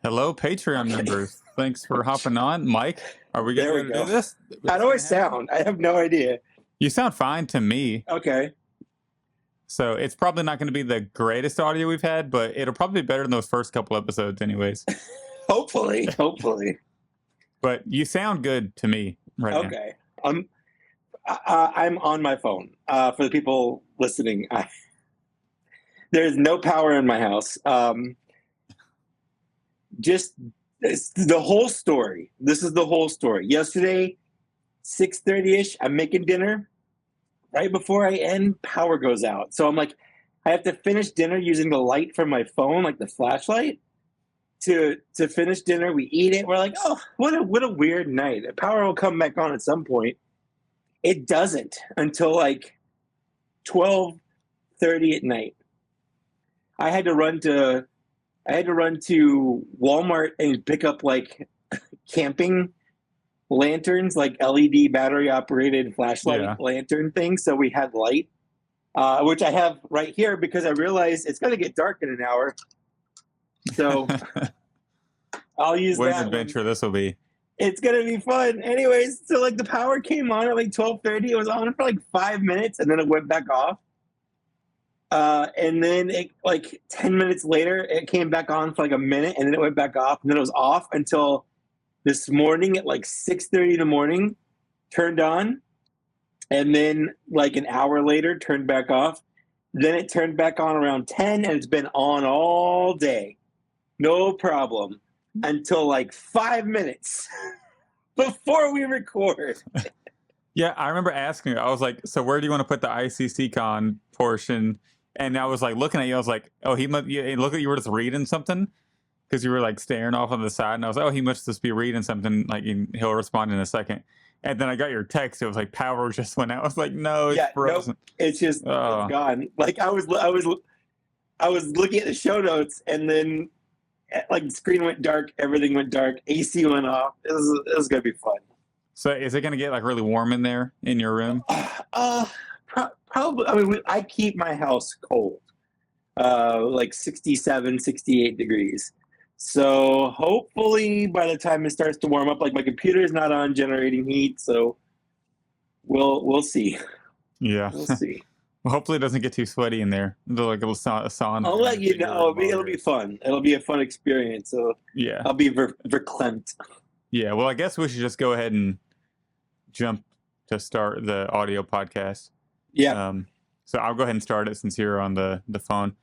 Hello, Patreon members. Thanks for hopping on. Mike, are we There going we to go. do this? How do I sound? I have no idea. You sound fine to me. Okay. So it's probably not going to be the greatest audio we've had, but it'll probably be better than those first couple episodes anyways. Hopefully. But you sound good to me right now. Okay. I'm on my phone. For the people listening, there's no power in my house. Just the whole story. This is the whole story. Yesterday, 6:30ish, I'm making dinner. Right before I end, power goes out. So I'm like, I have to finish dinner using the light from my phone, like the flashlight, to finish dinner. We eat it. We're like, oh, what a weird night. The power will come back on at some point. It doesn't until like 12:30 at night. I had to run to Walmart and pick up like camping lanterns, like LED battery operated flashlight lantern things. So we had light, which I have right here because I realized it's going to get dark in an hour. So I'll use what that. What an adventure this will be. It's going to be fun. Anyways, so like the power came on at like 12:30. It was on for like 5 minutes and then it went back off. And then it, like 10 minutes later, it came back on for like a minute and then it went back off. And then it was off until this morning at like 6:30 in the morning, turned on. And then like an hour later, turned back off. Then it turned back on around 10 and it's been on all day. No problem. Until like 5 minutes before we record. Yeah, I remember asking you, I was like, so where do you want to put the ICC-Con portion? And I was like looking at you, I was like, oh, he must, you look like you were just reading something because you were like staring off on the side. And I was like, oh, he must just be reading something, like he'll respond in a second. And then I got your text. It was like power just went out. I was like, no, it's frozen. Nope, it's just it's gone. Like I was looking at the show notes and then like the screen went dark, everything went dark, AC went off. It was gonna be fun. So is it gonna get like really warm in there in your room? Probably. I mean, I keep my house cold, like 67, 68 degrees. So hopefully by the time it starts to warm up, like my computer is not on generating heat, so we'll see. Yeah, we'll see. Well, hopefully it doesn't get too sweaty in there. Like a sauna. I'll let you know. It'll be fun. It'll be a fun experience. So yeah, I'll be verklempt. Yeah. Well, I guess we should just go ahead and jump to start the audio podcast. Yeah. So I'll go ahead and start it since you're on the phone.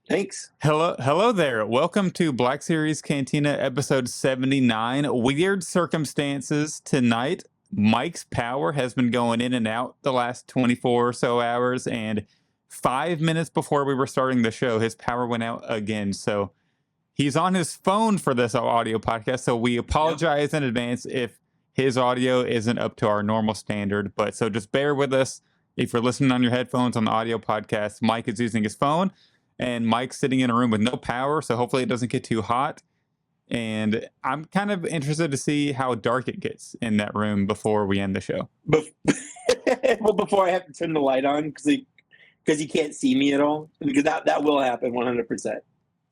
Thanks. Hello there. Welcome to Black Series Cantina episode 79. Weird circumstances tonight. Mike's power has been going in and out the last 24 or so hours, and 5 minutes before we were starting the show, his power went out again. So he's on his phone for this audio podcast. So we apologize in advance if his audio isn't up to our normal standard. But so just bear with us. If you're listening on your headphones on the audio podcast, Mike is using his phone. And Mike's sitting in a room with no power, so hopefully it doesn't get too hot. And I'm kind of interested to see how dark it gets in that room before we end the show. Well, before I have to turn the light on because you can't see me at all, because that will happen 100%.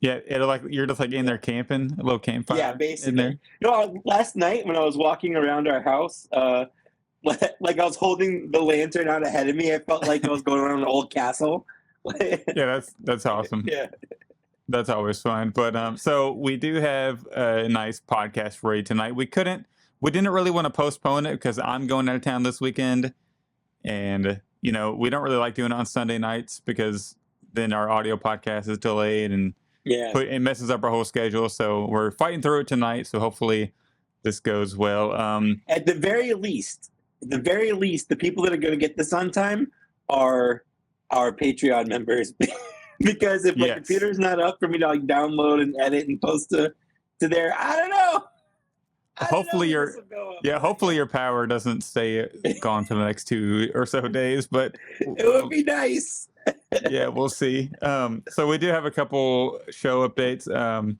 Yeah, it'll you're just in there camping, a little campfire. Yeah, basically. In there. Last night when I was walking around our house, like I was holding the lantern out ahead of me, I felt like I was going around an old castle. Yeah, that's awesome. Yeah, that's always fun. But so we do have a nice podcast for you tonight. We didn't really want to postpone it because I'm going out of town this weekend, and we don't really like doing it on Sunday nights because then our audio podcast is delayed and it messes up our whole schedule. So we're fighting through it tonight. So hopefully this goes well. At the very least, the people that are going to get this on time are our Patreon members, because if my computer's not up for me to download and edit and post to there, I don't know. Hopefully your power doesn't stay gone for the next 2 or so days, but it would be nice. Yeah, we'll see. So we do have a couple show updates.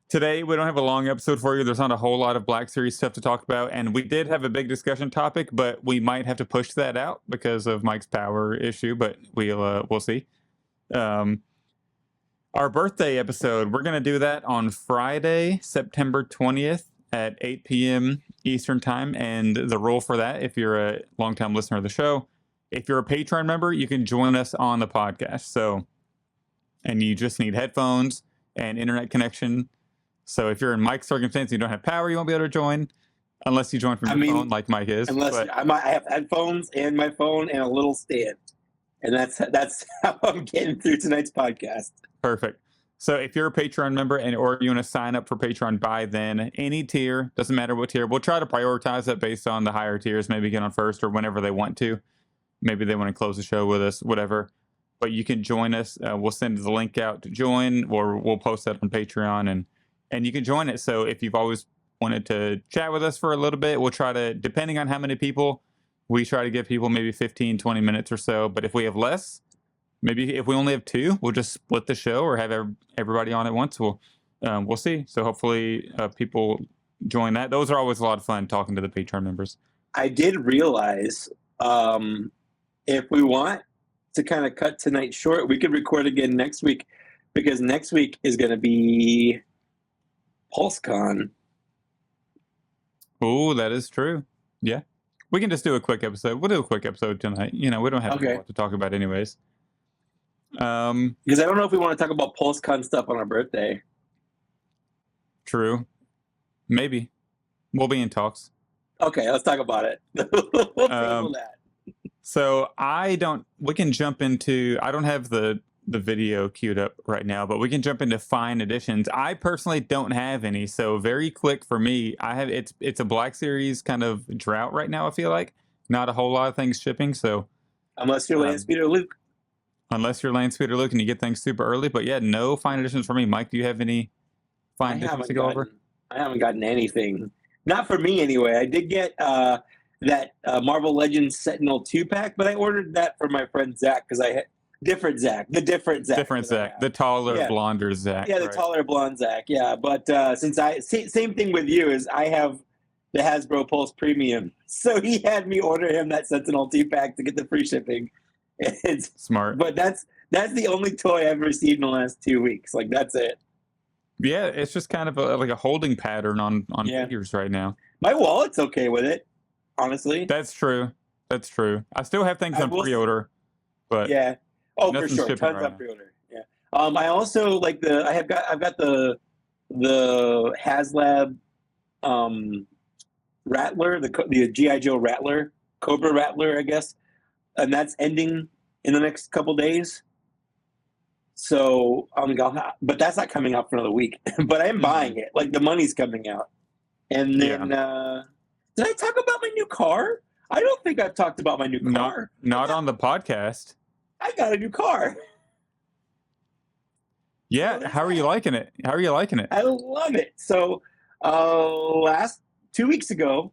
Today, we don't have a long episode for you. There's not a whole lot of Black Series stuff to talk about. And we did have a big discussion topic, but we might have to push that out because of Mike's power issue, but we'll see. Our birthday episode, we're going to do that on Friday, September 20th at 8 p.m. Eastern Time. And the rule for that, if you're a longtime listener of the show, if you're a Patreon member, you can join us on the podcast. And you just need headphones and internet connection. So if you're in Mike's circumstance and you don't have power, you won't be able to join unless you join from your phone like Mike is. I have headphones and my phone and a little stand. And that's how I'm getting through tonight's podcast. Perfect. So if you're a Patreon member or you want to sign up for Patreon by then, any tier, doesn't matter what tier, we'll try to prioritize it based on the higher tiers, maybe get on first or whenever they want to. Maybe they want to close the show with us, whatever. But you can join us. We'll send the link out to join, or we'll post that on Patreon, and you can join it. So if you've always wanted to chat with us for a little bit, we'll try to, depending on how many people, we try to give people maybe 15, 20 minutes or so. But if we have less, maybe if we only have 2, we'll just split the show or have everybody on at once. We'll see. So hopefully people join that. Those are always a lot of fun, talking to the Patreon members. I did realize if we want to kind of cut tonight short, we could record again next week, because next week is going to be PulseCon. Oh, that is true. Yeah. We can just do a quick episode. We'll do a quick episode tonight. We don't have a lot to talk about anyways. Because I don't know if we want to talk about PulseCon stuff on our birthday. True. Maybe. We'll be in talks. Okay, let's talk about it. We'll table that. So we can jump into, I don't have the video queued up right now, but we can jump into fine editions. I personally don't have any, so very quick for me. It's a Black Series kind of drought right now. I feel like not a whole lot of things shipping. So unless you're Landspeed or Luke, and you get things super early, but yeah, no fine editions for me. Mike, do you have any fine editions to go over? I haven't gotten anything. Not for me anyway. I did get that Marvel Legends Sentinel 2-pack, but I ordered that for my friend Zach because I had different Zach, the taller, blonder Zach. Yeah, the taller blonde Zach. Yeah, but since same thing with you is I have the Hasbro Pulse Premium, so he had me order him that Sentinel 2-pack to get the free shipping. It's smart, but that's the only toy I've received in the last 2 weeks. Like that's it. Yeah, it's just kind of like a holding pattern on figures right now. My wallet's okay with it, honestly. That's true. I still have things on pre-order, but yeah. Oh, for sure, tons on pre-order. Yeah. I also like I've got the HasLab Rattler, the G.I. Joe Rattler, Cobra Rattler, I guess, and that's ending in the next couple days. So but that's not coming out for another week. But I am buying it. Like the money's coming out. And then did I talk about my new car? I don't think I've talked about my new car. Not on the podcast. I got a new car. Yeah, how are you liking it? How are you liking it? I love it. So last 2 weeks ago,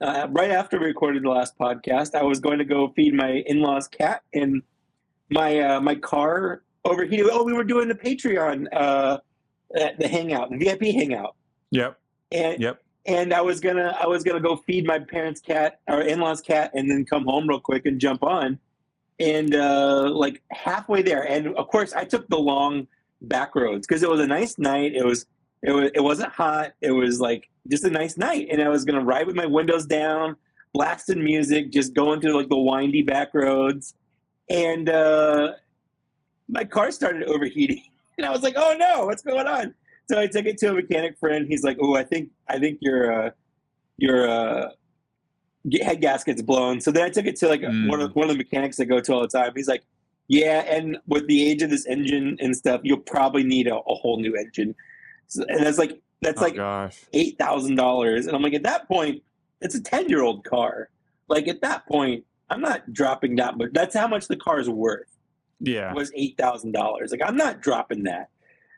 right after we recorded the last podcast, I was going to go feed my in-laws cat, and my car overheated. Oh, we were doing the Patreon the hangout, the VIP hangout. Yep. And I was gonna go feed my parents' cat, or in-laws' cat, and then come home real quick and jump on. And like halfway there, and of course I took the long back roads because it was a nice night. It wasn't hot. It was like just a nice night, and I was gonna ride with my windows down, blasting music, just going through like the windy back roads, and my car started overheating, and I was like, "Oh no, what's going on?" So I took it to a mechanic friend. He's like, "Oh, I think your head gasket's blown." So then I took it to like one of the mechanics I go to all the time. He's like, "Yeah, and with the age of this engine and stuff, you'll probably need a whole new engine." So, and that's like $8,000. And I'm like, at that point, it's a 10-year-old car. Like at that point, I'm not dropping that, but that's how much the car is worth. Yeah, was $8,000. Like I'm not dropping that.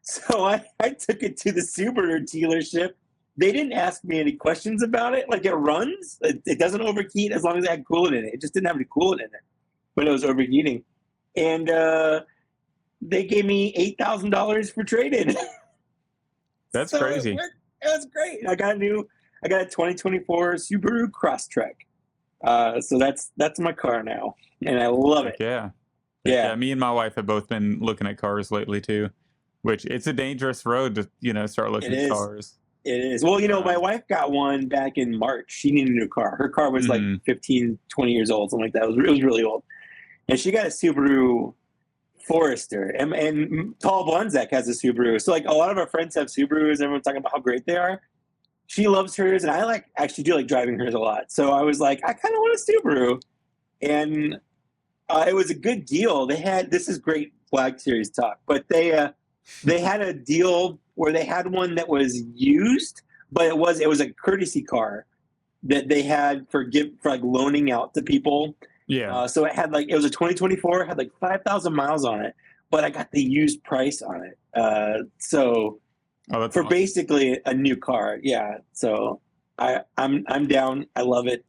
So I took it to the Subaru dealership. They didn't ask me any questions about it. Like it runs. It doesn't overheat as long as it had coolant in it. It just didn't have any coolant in it, but it was overheating. And they gave me $8,000 for trade-in. That's so crazy. It was great. I got a 2024 Subaru Crosstrek. So that's my car now, and I love it. Yeah. Me and my wife have both been looking at cars lately too, which it's a dangerous road to start looking at cars. It is. Well, my wife got one back in March. She needed a new car. Her car was like 15, 20 years old, something like that. It was really old. And she got a Subaru Forester. And Tall Blunzak has a Subaru. So, like, a lot of our friends have Subarus. And everyone's talking about how great they are. She loves hers. And I actually do like driving hers a lot. So I was like, I kind of want a Subaru. And it was a good deal. This is great Black Series talk, but they had a deal where they had one that was used, but it was a courtesy car that they had for like loaning out to people. Yeah. So it was a 2024, it had like 5,000 miles on it, but I got the used price on it. So for awesome. Basically a new car. Yeah. So I'm down. I love it.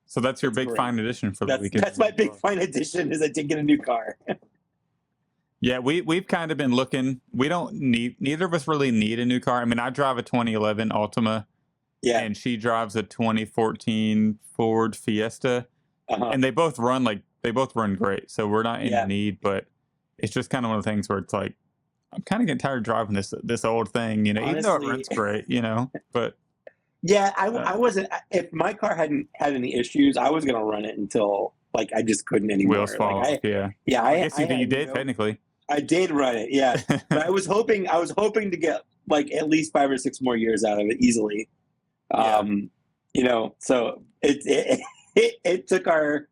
So that's your big fine edition for the weekend. That's my big fine edition, is I did get a new car. Yeah, we've kind of been looking. Neither of us really need a new car. I mean, I drive a 2011 Altima, and she drives a 2014 Ford Fiesta, and they both run great. So we're not in need, but it's just kind of one of the things where it's like I'm kind of getting tired of driving this old thing, honestly, even though it runs great, But yeah, I wasn't. If my car hadn't had any issues, I was gonna run it until like I just couldn't anymore. Wheels fall off. Yeah. I guess you did technically. I did run it, yeah. But I was hoping to get like at least 5 or 6 more years out of it easily. So it took our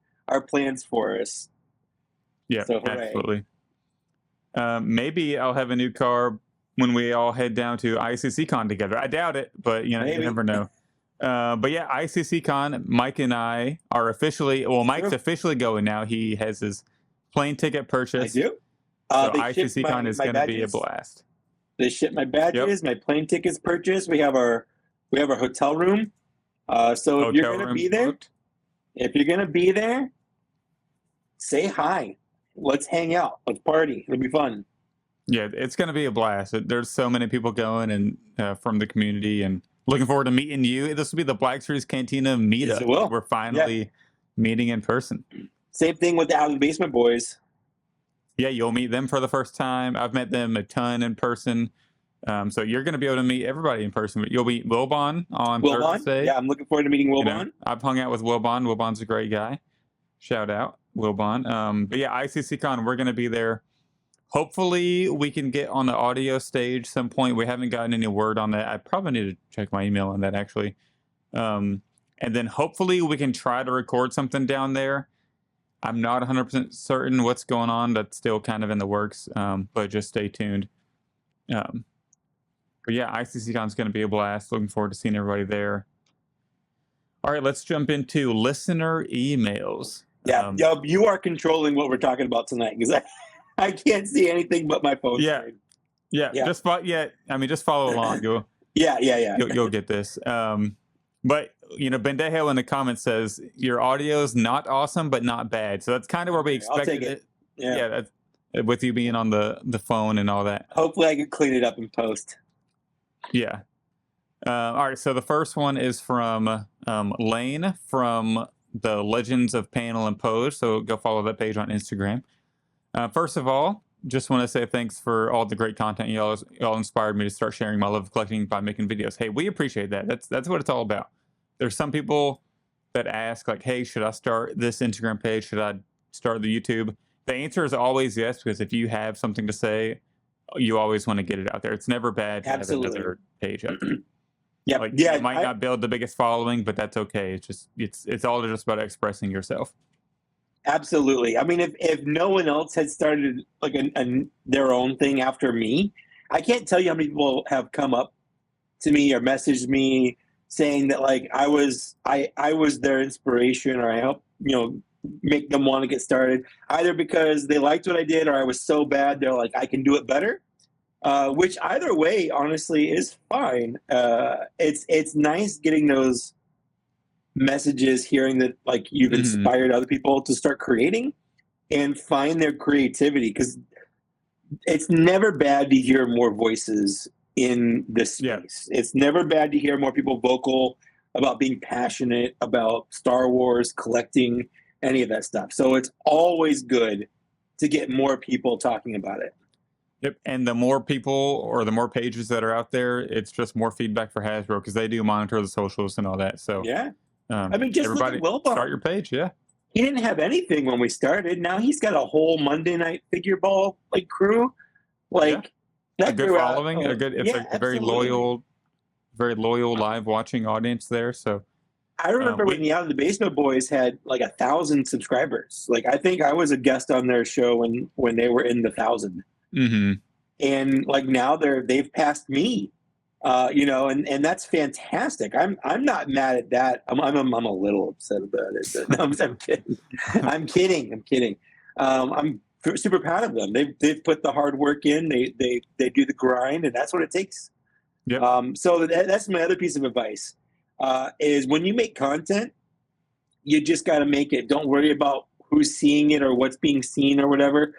plans for us. Yeah, so, absolutely. Maybe I'll have a new car when we all head down to ICCCon together. I doubt it, but you never know. But yeah, ICCCon, Mike and I are officially. Well, Mike's officially going now. He has his plane ticket purchased. I do. So ICCCon is going to be a blast. They ship my badges. My plane tickets purchased. We have our hotel room. So if you're going to be there, say hi. Let's hang out. Let's party. It'll be fun. Yeah, it's going to be a blast. There's so many people going and from the community, and looking forward to meeting you. This will be the Black Series Cantina meetup. Yes, it will. We're finally meeting in person. Same thing with the Out of the Basement boys. Yeah, you'll meet them for the first time. I've met them a ton in person. So you're going to be able to meet everybody in person. You'll meet Wilbon on Thursday. Yeah, I'm looking forward to meeting Wilbon. I've hung out with Wilbon. Wilbon's a great guy. Shout out, Wilbon. But yeah, ICCCon, we're going to be there. Hopefully, we can get on the audio stage some point. We haven't gotten any word on that. I probably need to check my email on that, actually. And then hopefully we can try to record something down there. I'm not 100% certain what's going on. That's still kind of in the works, but just stay tuned. Um, but yeah, ICCCon is going to be a blast. Looking forward to seeing everybody there. All right, let's jump into listener emails. Yeah, you are controlling what we're talking about tonight because I can't see anything but my phone Yeah, screen. yeah, Yeah. just follow along. You'll get this. But Bendejo in the comments says your audio is not awesome, but not bad. So that's kind of where we I'll take expected it. Yeah. that's with you being on the phone and all that. Hopefully, I can clean it up in post. Yeah. All right. So the first one is from Lane from the Legends of Panel and Pose. So go follow that page on Instagram. First of all, just want to say thanks for all the great content. Y'all inspired me to start sharing my love of collecting by making videos. Hey, we appreciate that. That's what it's all about. There's some people that ask like, hey, should I start this Instagram page? Should I start the YouTube? The answer is always yes, because if you have something to say, you always want to get it out there. It's never bad to have another page out there. Yeah, it might not build the biggest following, but that's okay. It's all just about expressing yourself. Absolutely. I mean, if no one else had started like their own thing after me, I can't tell you how many people have come up to me or messaged me saying that like I was their inspiration, or I helped make them want to get started, either because they liked what I did or I was so bad they're like I can do it better. Which either way, honestly, is fine. It's nice getting those messages, hearing that like you've inspired other people to start creating and find their creativity, because it's never bad to hear more voices in this space. It's never bad to hear more people vocal about being passionate about Star Wars, collecting, any of that stuff. So it's always good to get more people talking about it. Yep, and the more people or the more pages that are out there, it's just more feedback for Hasbro, because they do monitor the socials and all that. So yeah, I mean, just everybody, look at Wilbon. Start your page. Yeah, he didn't have anything when we started. Now he's got a whole Monday night figure ball like crew, like a good following. A very loyal live watching audience there. So I remember when the Out of the Basement Boys had like 1,000 subscribers. Like I think I was a guest on their show when they were in the 1,000. Mm-hmm. And like now they've passed me, and that's fantastic. I'm not mad at that. I'm a little upset about it. No, I'm kidding. I'm kidding. I'm super proud of them. They've put the hard work in. They do the grind, and that's what it takes. Yeah. So that's my other piece of advice. Is when you make content, you just got to make it. Don't worry about who's seeing it or what's being seen or whatever.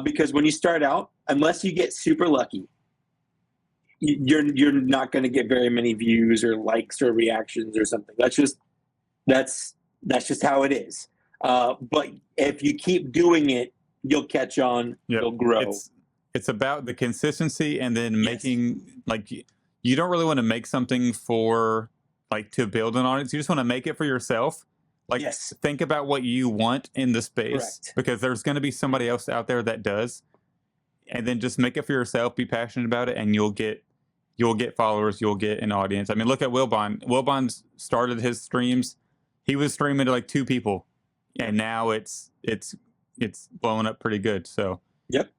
Because when you start out, unless you get super lucky, you're not going to get very many views or likes or reactions or something. That's just how it is. But if you keep doing it, you'll catch on. Yep. You'll grow. It's about the consistency, and then making like you don't really want to make something for like to build an audience. You just want to make it for yourself. Like, think about what you want in the space, because there's going to be somebody else out there that does, and then just make it for yourself. Be passionate about it, and you'll get followers. You'll get an audience. I mean, look at Wilbon. Wilbon started his streams. He was streaming to like 2 people, and now it's blowing up pretty good. So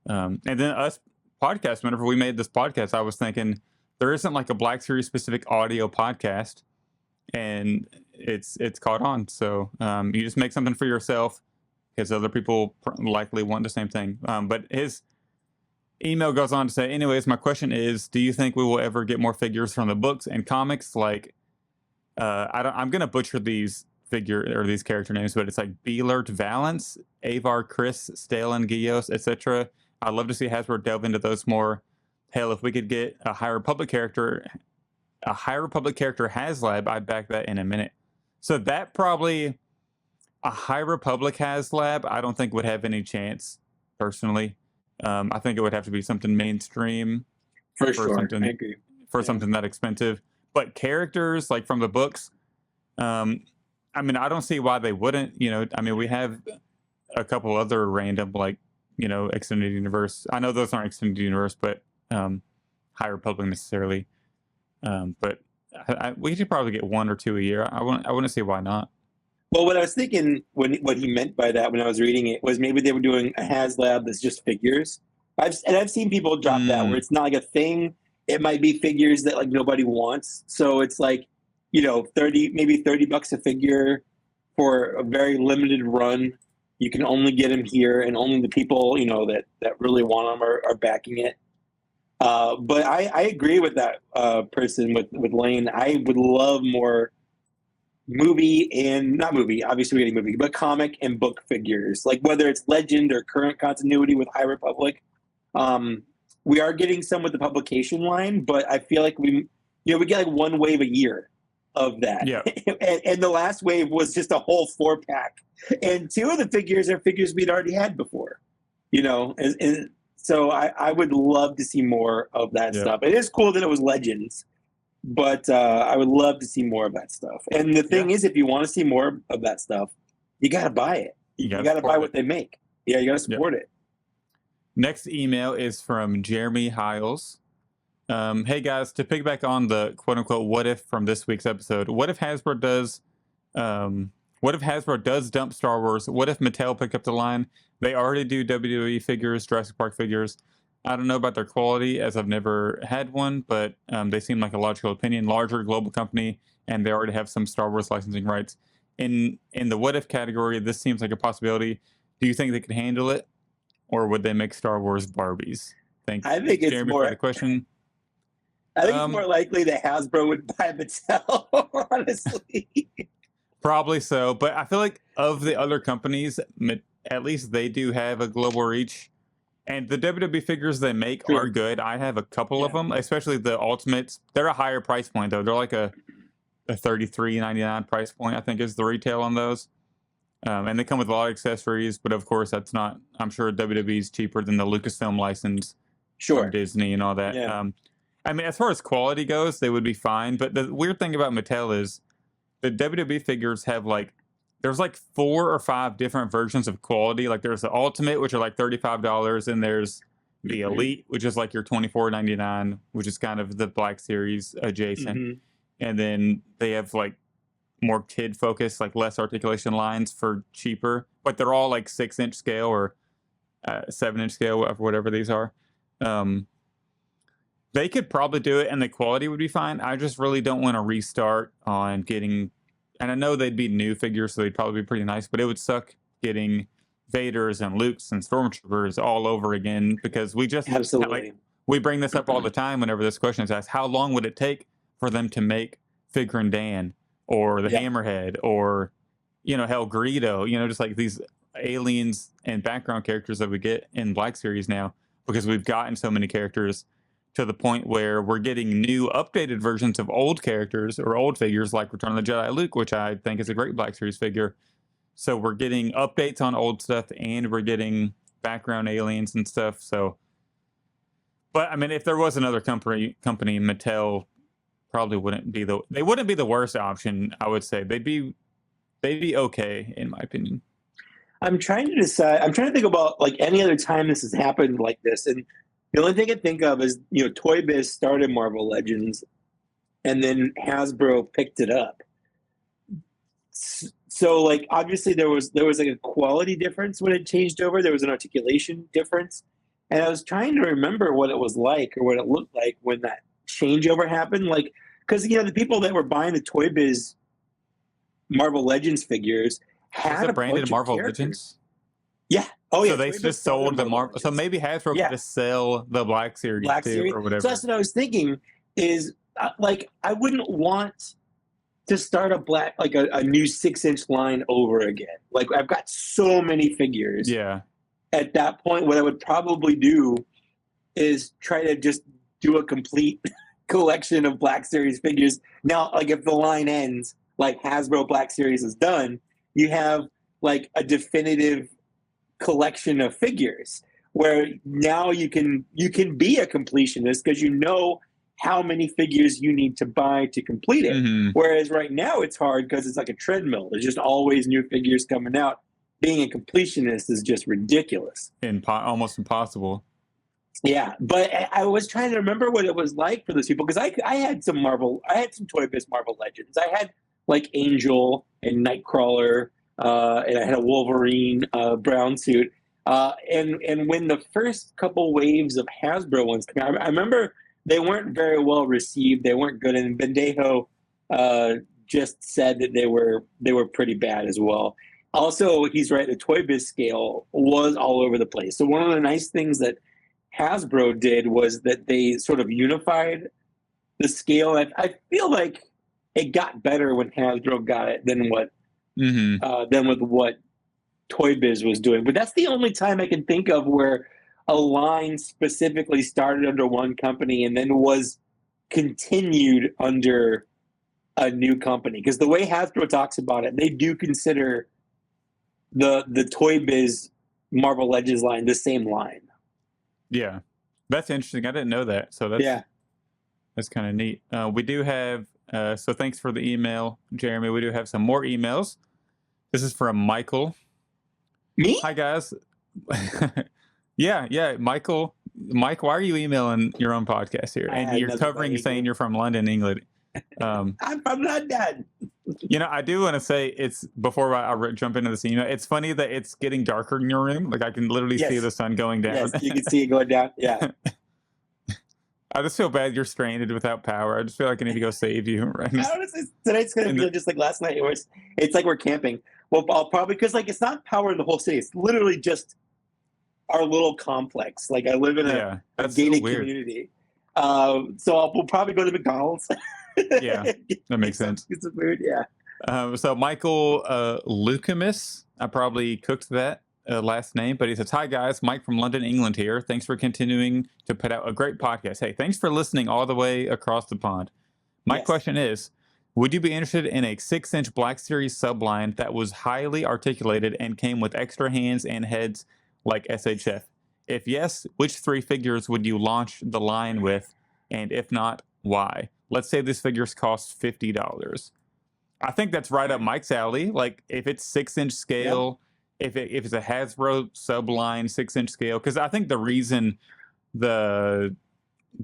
and then us podcast. Whenever we made this podcast, I was thinking there isn't like a Black Series specific audio podcast, and it's caught on. So you just make something for yourself, because other people likely want the same thing. But his email goes on to say, anyways, my question is, do you think we will ever get more figures from the books and comics? Like I'm gonna butcher these character names, but it's like Beelert Valance, Avar Chris, Stalin Gios, etc. I'd love to see Hasbro delve into those more. Hell, if we could get a High Republic character HasLab, I'd back that in a minute. So that probably a High Republic HasLab, I don't think would have any chance personally. I think it would have to be something mainstream for sure. Something, I agree. Something that expensive. But characters like from the books, I mean, I don't see why they wouldn't. I mean, we have a couple other random like extended universe. I know those aren't extended universe, but High Republic necessarily. But we should probably get 1 or 2 a year. I wouldn't see why not. Well, what I was thinking what he meant by that when I was reading it was maybe they were doing a HasLab that's just figures. I've seen people drop that where it's not like a thing. It might be figures that like nobody wants. So it's like, 30 bucks a figure for a very limited run. You can only get them here, and only the people that really want them are backing it. But I agree with that person with Lane. I would love more movie and not movie, obviously we're getting movie, but comic and book figures, like whether it's legend or current continuity with High Republic. We are getting some with the publication line, but I feel like we get like one wave a year of that. Yeah. and the last wave was just a whole 4-pack, and 2 of the figures are figures we'd already had before, and so I would love to see more of that stuff. It is cool that it was legends, but I would love to see more of that stuff. And the thing is, if you want to see more of that stuff, you got to buy it. You got to buy what they make. Yeah, you got to support it. Next email is from Jeremy Hiles. Hey guys, to piggyback on the quote unquote what if from this week's episode, what if Hasbro does dump Star Wars? What if Mattel picked up the line? They already do WWE figures, Jurassic Park figures. I don't know about their quality, as I've never had one, but they seem like a logical opinion. Larger global company, and they already have some Star Wars licensing rights. In the what if category, this seems like a possibility. Do you think they could handle it, or would they make Star Wars Barbies? Thanks. I think it's Jeremy, more for the question. I think it's more likely that Hasbro would buy Mattel, honestly. Probably so, but I feel like of the other companies, at least they do have a global reach. And the WWE figures they make are good. I have a couple of them, especially the Ultimates. They're a higher price point, though. They're like a $33.99 price point, I think, is the retail on those. And they come with a lot of accessories, but of course, that's not. I'm sure WWE is cheaper than the Lucasfilm license from Disney and all that. Yeah. I mean, as far as quality goes, they would be fine. But the weird thing about Mattel is the WWE figures have there's 4 or 5 different versions of quality. Like there's the Ultimate, which are like $35, and there's the Elite, which is like your $24.99, which is kind of the Black Series adjacent. And then they have more kid focused, less articulation lines for cheaper, but they're all 6-inch scale or 7-inch scale, whatever these are. They could probably do it and the quality would be fine. I just really don't want to restart on getting, and I know they'd be new figures, so they'd probably be pretty nice, but it would suck getting Vaders and Lukes and Stormtroopers all over again, because we just we bring this up all the time whenever this question is asked. How long would it take for them to make Figrin Dan or the Hammerhead or hell, Greedo, just these aliens and background characters that we get in Black Series now, because we've gotten so many characters to the point where we're getting new updated versions of old characters or old figures like Return of the Jedi Luke, which I think is a great Black Series figure. So we're getting updates on old stuff and we're getting background aliens and stuff. So, but I mean, if there was another company, Mattel probably wouldn't be the worst option. I would say they'd be okay, in my opinion. I'm trying to decide. I'm trying to think about any other time this has happened like this, and the only thing I think of is Toy Biz started Marvel Legends, and then Hasbro picked it up. So obviously there was a quality difference when it changed over. There was an articulation difference, and I was trying to remember what it was like or what it looked like when that changeover happened. Because the people that were buying the Toy Biz Marvel Legends figures had a branded Marvel Legends. Yeah. Oh yeah. So they just sold the Marvel. So maybe Hasbro could just sell the Black Series or whatever. So that's what I was thinking. Is I wouldn't want to start a a new 6-inch line over again. I've got so many figures. Yeah. At that point, what I would probably do is try to just do a complete collection of Black Series figures. Now, if the line ends, Hasbro Black Series is done, you have a definitive collection of figures where now you can be a completionist because how many figures you need to buy to complete it. Whereas right now it's hard because it's like a treadmill. There's just always new figures coming out. Being a completionist is just ridiculous. Almost impossible. Yeah, but I was trying to remember what it was like for those people, because I had some Toy Biz Marvel Legends. I had like Angel and Nightcrawler, and I had a Wolverine brown suit. And when the first couple waves of Hasbro ones came out, I remember they weren't very well received. They weren't good, and Bendejo just said that they were pretty bad as well. Also, he's right. The Toy Biz scale was all over the place. So one of the nice things that Hasbro did was that they sort of unified the scale. I feel like it got better when Hasbro got it than with what Toy Biz was doing. But that's the only time I can think of where a line specifically started under one company and then was continued under a new company. Because the way Hasbro talks about it, they do consider the Toy Biz Marvel Legends line the same line. Yeah, that's interesting. I didn't know that. So that's kind of neat. We do have, so thanks for the email, Jeremy. We do have some more emails. This is from Michael. Me? Hi, guys. Yeah, Michael. Mike, why are you emailing your own podcast here? And you're covering saying you're from London, England. I'm from London. You know, I do want to say it's, before I jump into this email, it's funny that it's getting darker in your room. Like I can literally see the sun going down. Yes, you can see it going down. Yeah. I just feel bad you're stranded without power. I just feel like I need to go save you right now. Tonight's going to feel just like last night. It's like we're camping. Well, I'll probably, because like it's not power in the whole city. It's literally just our little complex. Like I live in a gated community. So we'll probably go to McDonald's. Yeah, that makes sense. It's weird, yeah. So Michael Lucamus, I probably cooked that last name, but he says, "Hi guys, Mike from London, England here. Thanks for continuing to put out a great podcast. Hey, thanks for listening all the way across the pond. My question is, would you be interested in a 6-inch Black Series subline that was highly articulated and came with extra hands and heads like SHF? If yes, which 3 figures would you launch the line with? And if not, why? Let's say this figures cost $50. I think that's right up Mike's alley. Like if it's 6-inch scale, if it's a Hasbro subline 6-inch scale, because I think the reason the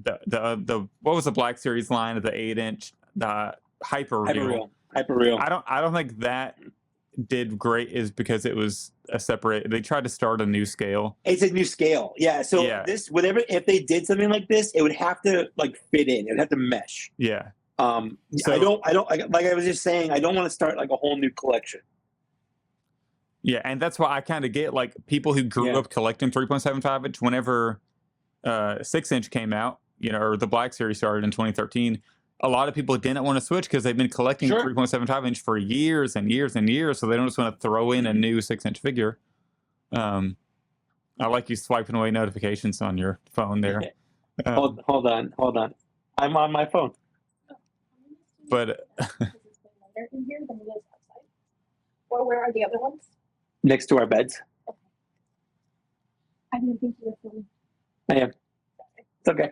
what was the Black Series line of the 8-inch, the Hyper Real. I don't think that did great is because it was a separate. They tried to start a new scale. It's a new scale, yeah. So this, whatever, if they did something like this, it would have to like fit in. It would have to mesh. Yeah. So, I don't like I was just saying. I don't want to start like a whole new collection. Yeah, and that's why I kind of get like people who grew up collecting 3.75 inch whenever 6-inch came out, you know, or the Black Series started in 2013. A lot of people didn't want to switch because they've been collecting 3.75 inch for years and years and years, so they don't just want to throw in a new 6-inch figure. I like you swiping away notifications on your phone there. Hold on. I'm on my phone. But in here than it is outside. Or where are the other ones? Next to our beds. Okay. I didn't think you were filming. I am. It's okay.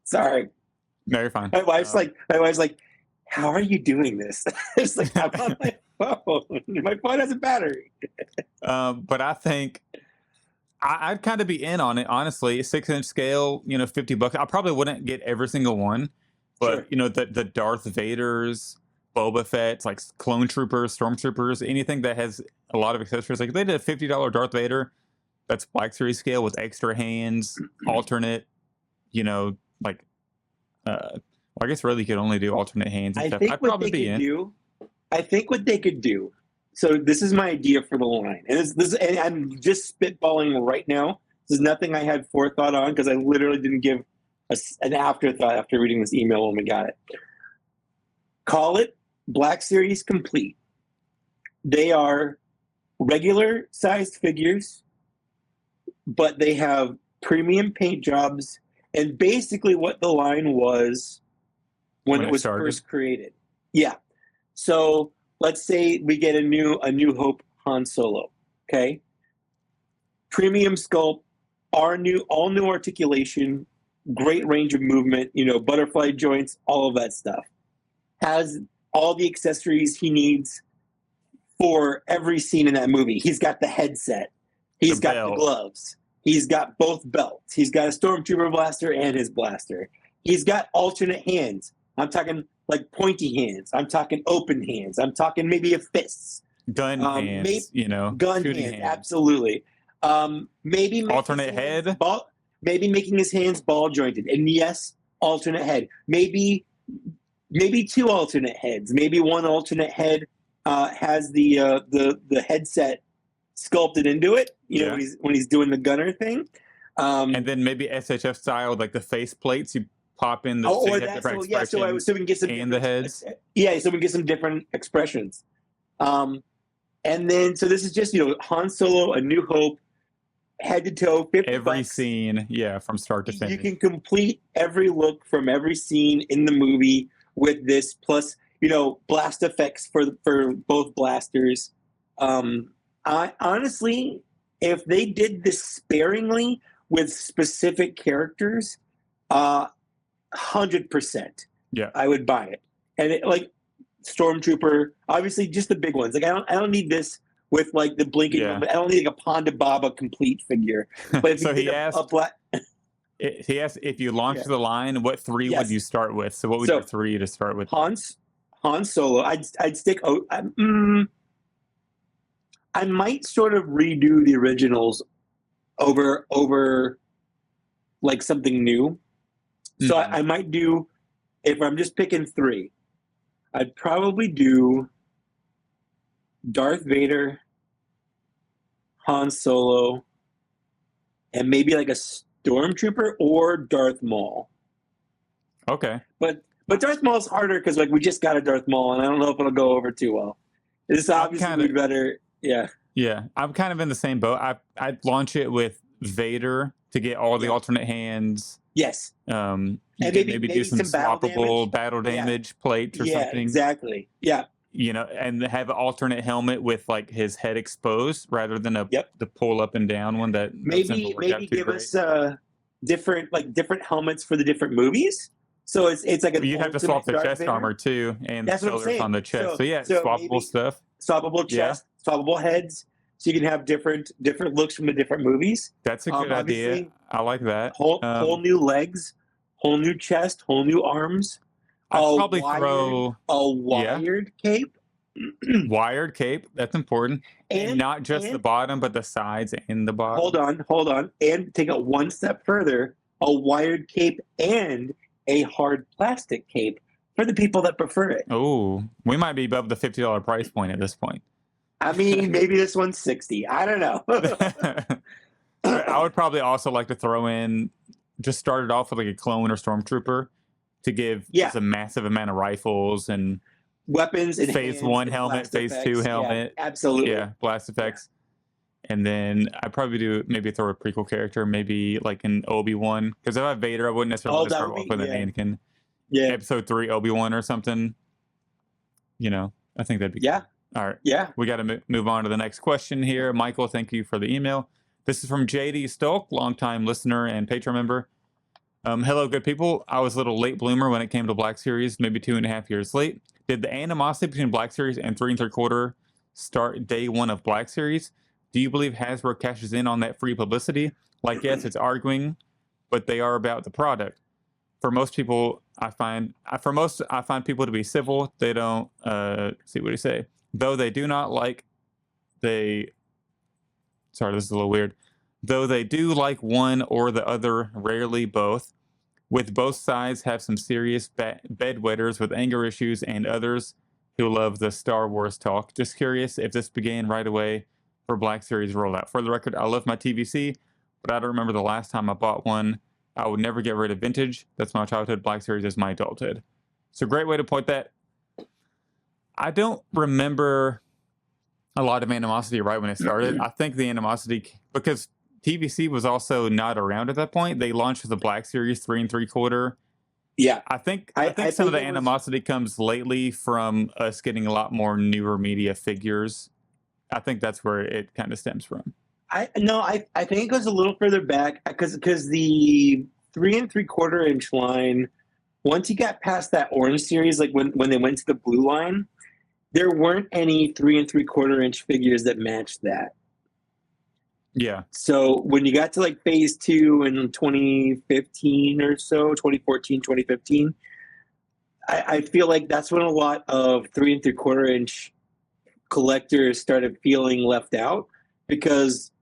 Sorry. No, you're fine. My wife's like, how are you doing this? It's like, I'm on my phone. My phone has a battery. But I think I'd kind of be in on it, honestly. 6-inch scale, you know, $50. I probably wouldn't get every single one, but you know, the Darth Vaders, Boba Fett's, like clone troopers, stormtroopers, anything that has a lot of accessories. Like if they did a $50 Darth Vader, that's Black Series scale with extra hands, alternate, you know, like. Well, I guess really you could only do alternate hands and stuff. I'd probably be in. I think what they could do. So this is my idea for the line, and and I'm just spitballing right now. This is nothing I had forethought on because I literally didn't give an afterthought after reading this email when we got it. Call it Black Series Complete. They are regular sized figures, but they have premium paint jobs. And basically what the line was when it was first created. Yeah. So let's say we get a new Hope Han Solo. Okay. Premium sculpt, all new articulation, great range of movement, you know, butterfly joints, all of that stuff. Has all the accessories he needs for every scene in that movie. He's got the headset. He's got the gloves. He's got both belts. He's got a Stormtrooper blaster and his blaster. He's got alternate hands. I'm talking like pointy hands. I'm talking open hands. I'm talking maybe a fists. Gun hands, Gun shooting hands, hands. absolutely. Maybe making Alternate head? Maybe making his hands ball jointed, and yes, alternate head. Maybe two alternate heads. Maybe one alternate head has the headset sculpted into it. When he's doing the gunner thing. And then maybe SHF style, like the face plates, you pop in the so you have different expressions so we can get some and the heads. Yeah, so we can get some different expressions. And then so this is just Han Solo, A New Hope, head to toe, every $50. scene, from start to finish. You can complete every look from every scene in the movie with this, plus blast effects for both blasters. I honestly, if they did this sparingly with specific characters, 100%. Yeah, I would buy it. And it, like Stormtrooper, obviously just the big ones. Like I don't need this with like the blinking. Yeah. I don't need like a Ponda Baba complete figure. But if so you he asked if you launched the line, what three would you start with? So what would your three to start with? Han Solo. I'd stick. I might sort of redo the originals over like something new. So I might do, if I'm just picking three, I'd probably do Darth Vader, Han Solo, and maybe like a Stormtrooper or Darth Maul. Okay. But Darth Maul's harder because like we just got a Darth Maul, and I don't know if it'll go over too well. It's obviously better. Yeah. Yeah, I'm kind of in the same boat. I'd launch it with Vader to get all the alternate hands. Yes. And maybe do some swappable battle damage plates or something. Exactly. Yeah. And have an alternate helmet with like his head exposed rather than the pull up and down one that maybe give us different helmets for the different movies. So it's like you have to swap the chest armor too, and that's the colors on the chest. So swappable stuff. Swappable chest, swappable heads, so you can have different looks from the different movies. That's a good idea. I like that. Whole new legs, whole new chest, whole new arms. I'd probably throw a wired cape. Wired cape, that's important. And not just the bottom, but the sides and the bottom. Hold on. And take it one step further, a wired cape and a hard plastic cape for the people that prefer it. Oh, we might be above the $50 price point at this point. I mean, maybe this one's $60. I don't know. I would probably also like to throw in, just start it off with like a clone or stormtrooper to give just a massive amount of rifles and weapons and phase 1 helmet, phase 2 helmet. Yeah, absolutely. Yeah, blast effects. And then I'd probably maybe throw a prequel character, maybe like an Obi-Wan. Because if I have Vader, I wouldn't necessarily start off with an Anakin. Yeah. Episode 3 Obi-Wan or something. I think that'd be good. All right. Yeah. We got to move on to the next question here. Michael, thank you for the email. This is from JD Stolk, longtime listener and Patreon member. Hello, good people. I was a little late bloomer when it came to Black Series, maybe 2.5 years late. Did the animosity between Black Series and 3 3/4 start day one of Black Series? Do you believe Hasbro cashes in on that free publicity? Like, yes, it's arguing, but they are about the product. For most people, I find people to be civil. They don't see what do you say? Though they do not like sorry, this is a little weird. Though they do like one or the other, rarely both. With both sides have some serious bedwetters with anger issues and others who love the Star Wars talk. Just curious if this began right away for Black Series rollout. For the record, I love my TVC, but I don't remember the last time I bought one. I would never get rid of vintage. That's my childhood. Black Series is my adulthood. So great way to point that. I don't remember a lot of animosity right when it started. I think the animosity, because TVC was also not around at that point. They launched with the Black Series 3 3/4. Yeah. I think some of the animosity comes lately from us getting a lot more newer media figures. I think that's where it kind of stems from. I think it goes a little further back because the 3 3/4 inch line, once you got past that orange series, like when they went to the blue line, there weren't any 3 3/4 inch figures that matched that. Yeah. So when you got to like phase 2 in 2015 or so, 2014, 2015, I feel like that's when a lot of 3 3/4 inch collectors started feeling left out because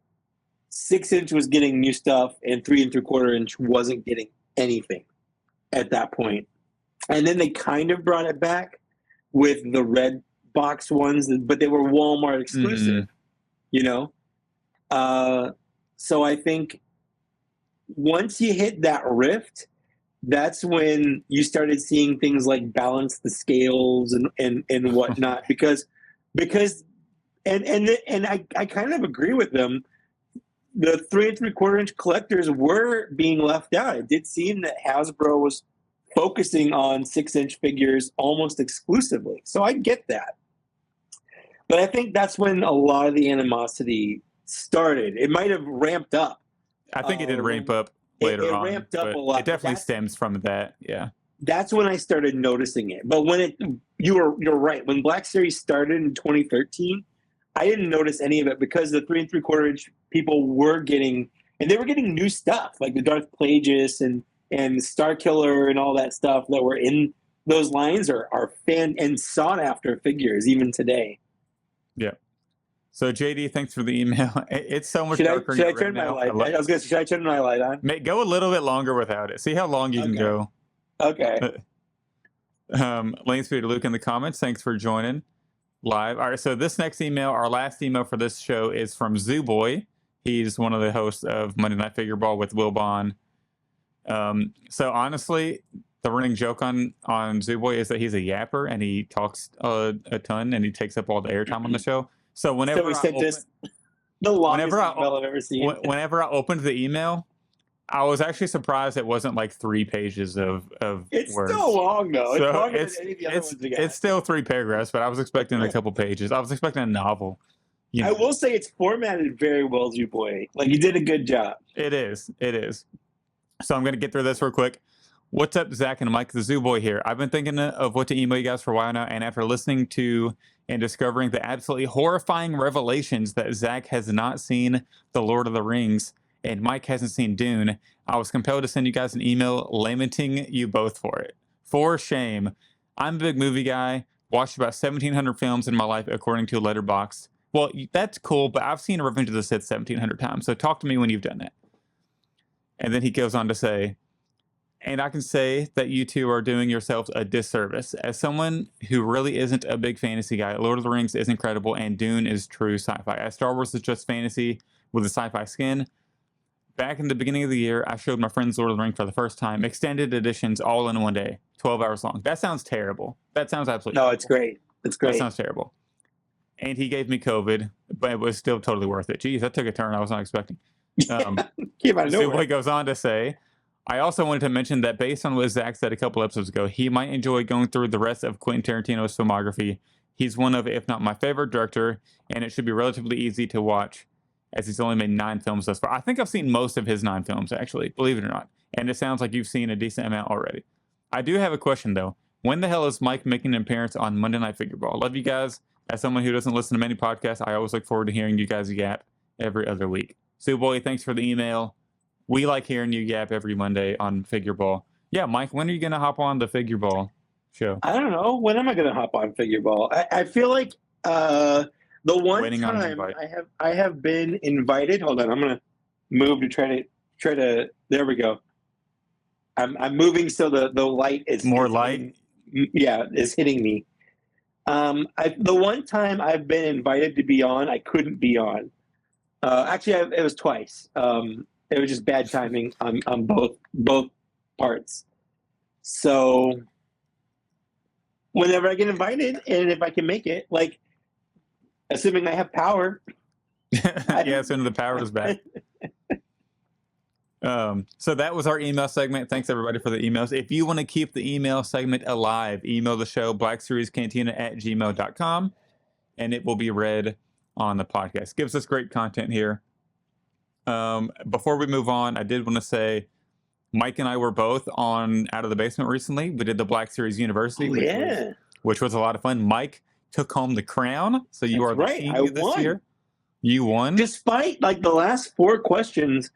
6 inch was getting new stuff and 3 3/4 inch wasn't getting anything at that point. And then they kind of brought it back with the red box ones, but they were Walmart exclusive, you know? So I think once you hit that rift, that's when you started seeing things like balance the scales and whatnot because I kind of agree with them. The 3 3/4 inch collectors were being left out. It did seem that Hasbro was focusing on 6 inch figures almost exclusively. So I get that. But I think that's when a lot of the animosity started. It might have ramped up. I think it did ramp up later it on. ramped up but a lot. It definitely stems from that. Yeah. That's when I started noticing it. But when you're right. When Black Series started in 2013, I didn't notice any of it because the 3 3/4 inch people were getting, and they were getting new stuff like the Darth Plagueis and Star Killer and all that stuff that were in those lines are fan and sought after figures even today. Yeah. So JD, thanks for the email. It's so much Should darker. I turn my light? I was gonna say, should I turn my light on? Go a little bit longer without it. See how long you can go. Okay. Lane Speed Luke in the comments. Thanks for joining live. All right. So this next email, our last email for this show, is from Zoo Boy. He's one of the hosts of Monday Night Figure Ball with Will Bond. So honestly, the running joke on Zoo Boy is that he's a yapper and he talks a ton and he takes up all the airtime on the show. So whenever we sent this the longest email I've ever seen. Whenever I opened the email, I was actually surprised it wasn't like 3 pages of it's words. Still long though. So it's longer than any of the other ones we got. It's still 3 paragraphs, but I was expecting a couple pages. I was expecting a novel. You know. I will say it's formatted very well, Zoo Boy. Like you did a good job. It is. So I'm gonna get through this real quick. What's up, Zach and Mike, the Zoo Boy here. I've been thinking of what to email you guys for a while now, and after listening to and discovering the absolutely horrifying revelations that Zach has not seen The Lord of the Rings and Mike hasn't seen Dune, I was compelled to send you guys an email lamenting you both for it. For shame. I'm a big movie guy, watched about 1,700 films in my life according to Letterboxd. Well, that's cool, but I've seen Revenge of the Sith 1,700 times, so talk to me when you've done that. And then he goes on to say, and I can say that you two are doing yourselves a disservice. As someone who really isn't a big fantasy guy, Lord of the Rings is incredible and Dune is true sci-fi. As Star Wars is just fantasy with a sci-fi skin. Back in the beginning of the year, I showed my friends Lord of the Rings for the first time. Extended editions all in one day, 12 hours long. That sounds terrible. That sounds absolutely terrible. It's great. It's great. That sounds terrible. And he gave me COVID, but it was still totally worth it. Geez, that took a turn I was not expecting. Came out of nowhere. So he goes on to say, I also wanted to mention that based on what Zach said a couple episodes ago, he might enjoy going through the rest of Quentin Tarantino's filmography. He's one of, if not my favorite director, and it should be relatively easy to watch as he's only made 9 films thus far. I think I've seen most of his 9 films, actually, believe it or not. And it sounds like you've seen a decent amount already. I do have a question, though. When the hell is Mike making an appearance on Monday Night Figure Ball? Love you guys. As someone who doesn't listen to many podcasts, I always look forward to hearing you guys yap every other week. Sue Boy, thanks for the email. We like hearing you yap every Monday on Figure Ball. Yeah, Mike, when are you going to hop on the Figure Ball show? I don't know. When am I going to hop on Figure Ball? I feel like the one time I have been invited. Hold on, I'm going to move to try to. There we go. I'm moving so the light is more light. Is hitting me. The one time I've been invited to be on, I couldn't be on. Actually, it was twice. It was just bad timing on both parts. So whenever I get invited, and if I can make it, like assuming I have power. Yeah, soon the power is back. So that was our email segment. Thanks everybody for the emails. If you want to keep the email segment alive, email the show blackseriescantina@gmail.com and it will be read on the podcast. Gives us great content here. Before we move on, I did want to say Mike and I were both on Out of the Basement recently. We did the Black Series University, which was a lot of fun. Mike took home the crown, so you are the king this year. You won, despite like the last 4 questions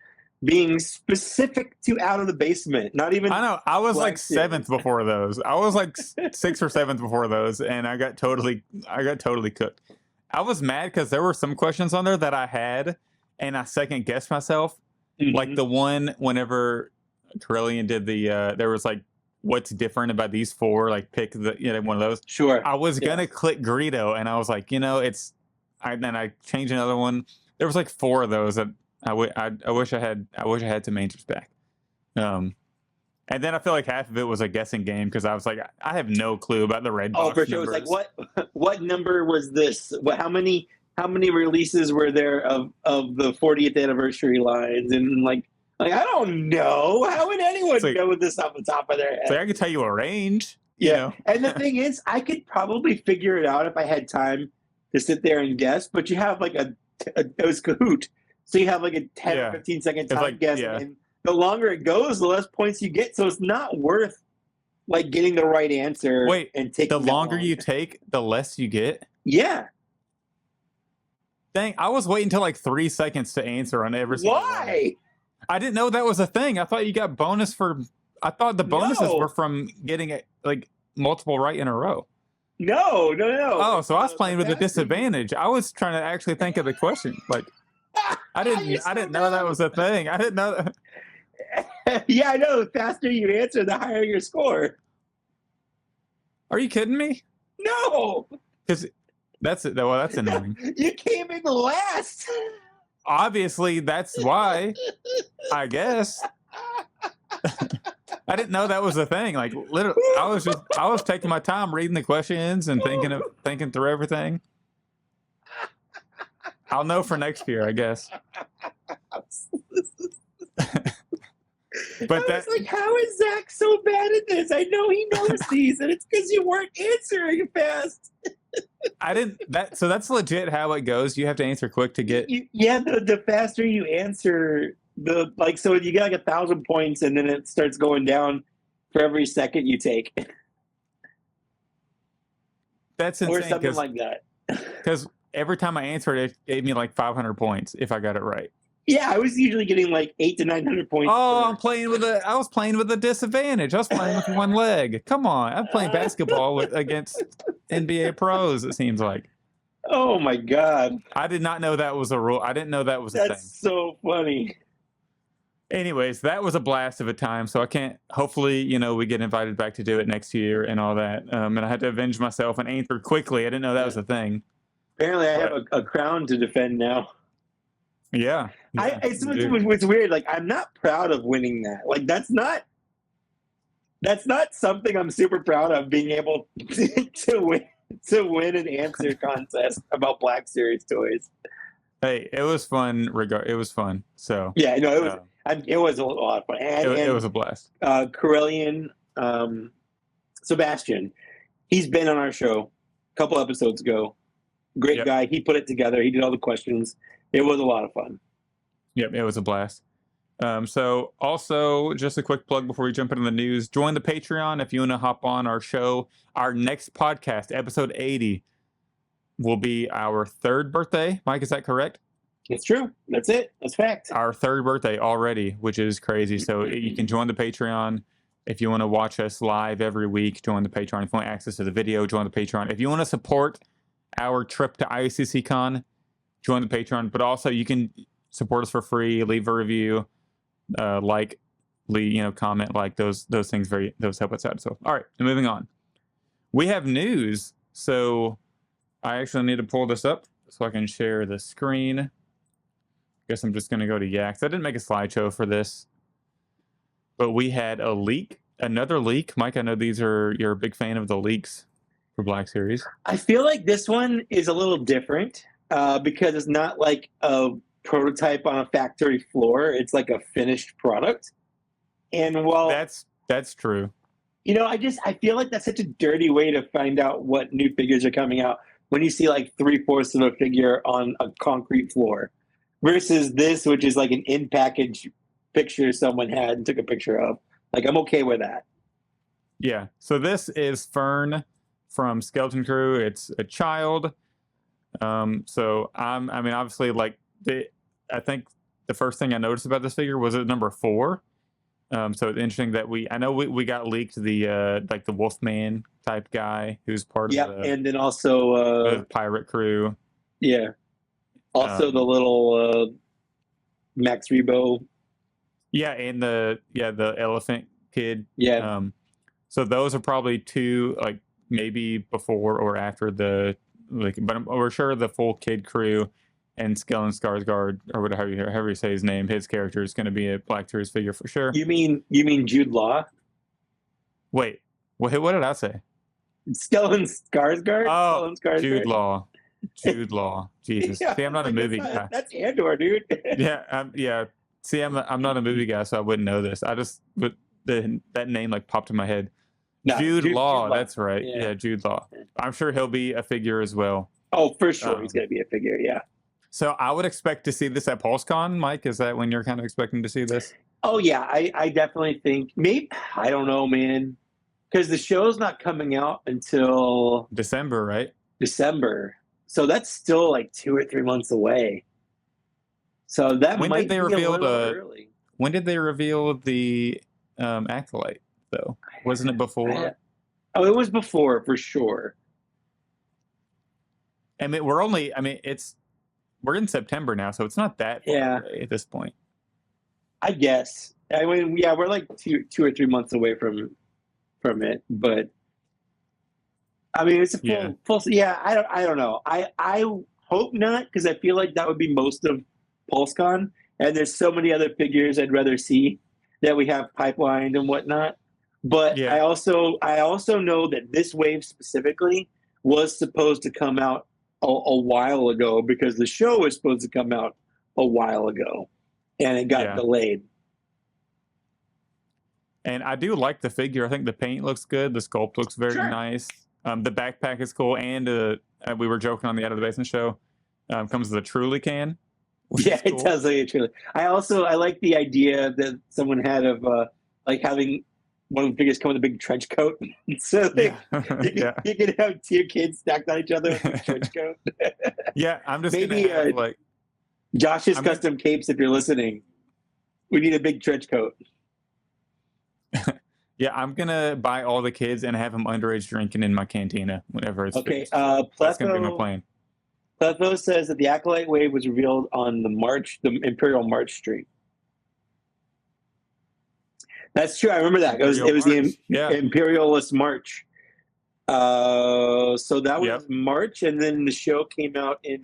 being specific to Out of the Basement. Not even. I know. I was like Black Series. 7th before those. I was like 6th or 7th before those, and I got totally cooked. I was mad because there were some questions on there that I had, and I second guessed myself. Like the one whenever Carillion did the, there was like, what's different about these 4? Like pick one of those. Sure. I was gonna click Greedo, and I was like, then I changed another one. There was like 4 of those that I wish I had some answers back. And then I feel like half of it was a guessing game because I was like, I have no clue about the red box. Oh, for sure. It was like, what number was this? How many releases were there of the 40th anniversary lines? And like I don't know. How would anyone know this off the top of their head? So I could tell you a range. Yeah. And the thing is, I could probably figure it out if I had time to sit there and guess. But you have like it was Kahoot. So you have like a 10 or 15 second time guess. Yeah. And the longer it goes, the less points you get. So it's not worth like getting the right answer. Wait, and taking the longer you take, the less you get? Yeah. Dang, I was waiting until like 3 seconds to answer on every single Why? one. I didn't know that was a thing. I thought you got bonus for. I thought the bonuses were from getting it like multiple right in a row. No. Oh, so I was playing with a disadvantage. I was trying to actually think of the question. Like, I didn't know that was a thing. I didn't know that. Yeah, I know. The faster you answer, the higher your score. Are you kidding me? No. Because that's annoying. You came in last. Obviously, that's why. I guess. I didn't know that was a thing. Like literally, I was taking my time reading the questions and thinking through everything. I'll know for next year, I guess. But that's like, how is Zach so bad at this? I know he knows these, and it's because you weren't answering fast. I didn't. So that's legit how it goes. You have to answer quick to get. The faster you answer, so you get like 1,000 points, and then it starts going down for every second you take. That's insane. Or something like that. Because every time I answered, it gave me like 500 points if I got it right. Yeah, I was usually getting like 800 to 900 points. Oh, I was playing with a disadvantage. I was playing with one leg. Come on, I'm playing basketball against NBA pros. It seems like. Oh my god! I did not know that was a rule. I didn't know that was a thing. That's so funny. Anyways, that was a blast of a time. So I can't. Hopefully, we get invited back to do it next year and all that. And I had to avenge myself and answer quickly. I didn't know that was a thing. Apparently, I have a crown to defend now. Yeah. It's weird. Like, I'm not proud of winning that. Like, that's not something I'm super proud of, being able to win an answer contest about Black Series toys. Hey, it was fun. It was fun. So yeah, no, it was a lot of fun. It was a blast. Carillion, Sebastian, he's been on our show a couple episodes ago. Great guy. He put it together. He did all the questions. It was a lot of fun. Yep, it was a blast. So also, just a quick plug before we jump into the news. Join the Patreon if you want to hop on our show. Our next podcast, episode 80, will be our 3rd birthday. Mike, is that correct? It's true. That's it. That's fact. Our 3rd birthday already, which is crazy. So you can join the Patreon. If you want to watch us live every week, join the Patreon. If you want access to the video, join the Patreon. If you want to support our trip to ICCCon, join the Patreon. But also, you can support us for free. Leave a review, comment, like those things. Those help us out. So, all right, moving on. We have news. So, I actually need to pull this up so I can share the screen. Guess I'm just going to go to Yaks. I didn't make a slideshow for this, but we had a leak, another leak. Mike, I know you're a big fan of the leaks for Black Series. I feel like this one is a little different because it's not like a prototype on a factory floor. It's like a finished product. And while that's true. I feel like that's such a dirty way to find out what new figures are coming out when you see like 3/4 of a figure on a concrete floor versus this, which is like an in-package picture someone had and took a picture of. Like, I'm okay with that. Yeah. So this is Fern from Skeleton Crew. It's a child. So obviously, like, I think the first thing I noticed about this figure was at number 4. So it's interesting that I know we got leaked the like the Wolfman type guy who's part Yeah, of and then also the pirate crew. yeah, also the little Max Rebo. Yeah, and the elephant kid. Yeah. So those are probably 2, like maybe before or after the like, but we're sure the full kid crew and Skellen Skarsgård or whatever however you say his name, his character is going to be a Black Series figure for sure. You mean Jude Law? Wait, what did I say? Stellan Skarsgård? Oh, Stellan Skarsgård? Jude Law. Jude Law. Jesus. Yeah, See, I'm not a movie guy. That's Andor, dude. Yeah. See, I'm not a movie guy, so I wouldn't know this. But that name like popped in my head. No, Jude Law. Jude Law. That's right. Yeah, Jude Law. I'm sure he'll be a figure as well. Oh, for sure, he's gonna be a figure. Yeah. So I would expect to see this at PulseCon, Mike. Is that when you're kind of expecting to see this? Oh yeah, I definitely think maybe I don't know, man, because the show's not coming out until December, right? December, so that's still like 2 or 3 months away. So that When might did they be reveal a little early. When did they reveal the acolyte though? Wasn't it before? Oh, it was before for sure. I mean, we're in September now, so it's not that far away at this point. I guess. I mean, yeah, we're like 2 or 3 months away from it, but I mean, it's a full. Yeah, I don't know. I hope not, because I feel like that would be most of PulseCon, and there's so many other figures I'd rather see that we have pipelined and whatnot. But I also know that this wave specifically was supposed to come out a while ago, because the show was supposed to come out a while ago, and it got delayed. And I do like the figure. I think the paint looks good. The sculpt looks very nice. The backpack is cool, and we were joking on the Out of the Basement show. Comes with a Truly can. Yeah, cool. It does like a Truly. I like the idea that someone had of like having one of the figures come with a big trench coat, so you can have 2 kids stacked on each other with a trench coat. Yeah, I'm just maybe gonna have, like Josh's custom capes. If you're listening, we need a big trench coat. Yeah, I'm gonna buy all the kids and have them underage drinking in my cantina whenever it's okay. That's gonna be my plan. Pletho says that the Acolyte Wave was revealed on the Imperial March stream. That's true. I remember that. It was the Imperialist March. So that was March, and then the show came out in,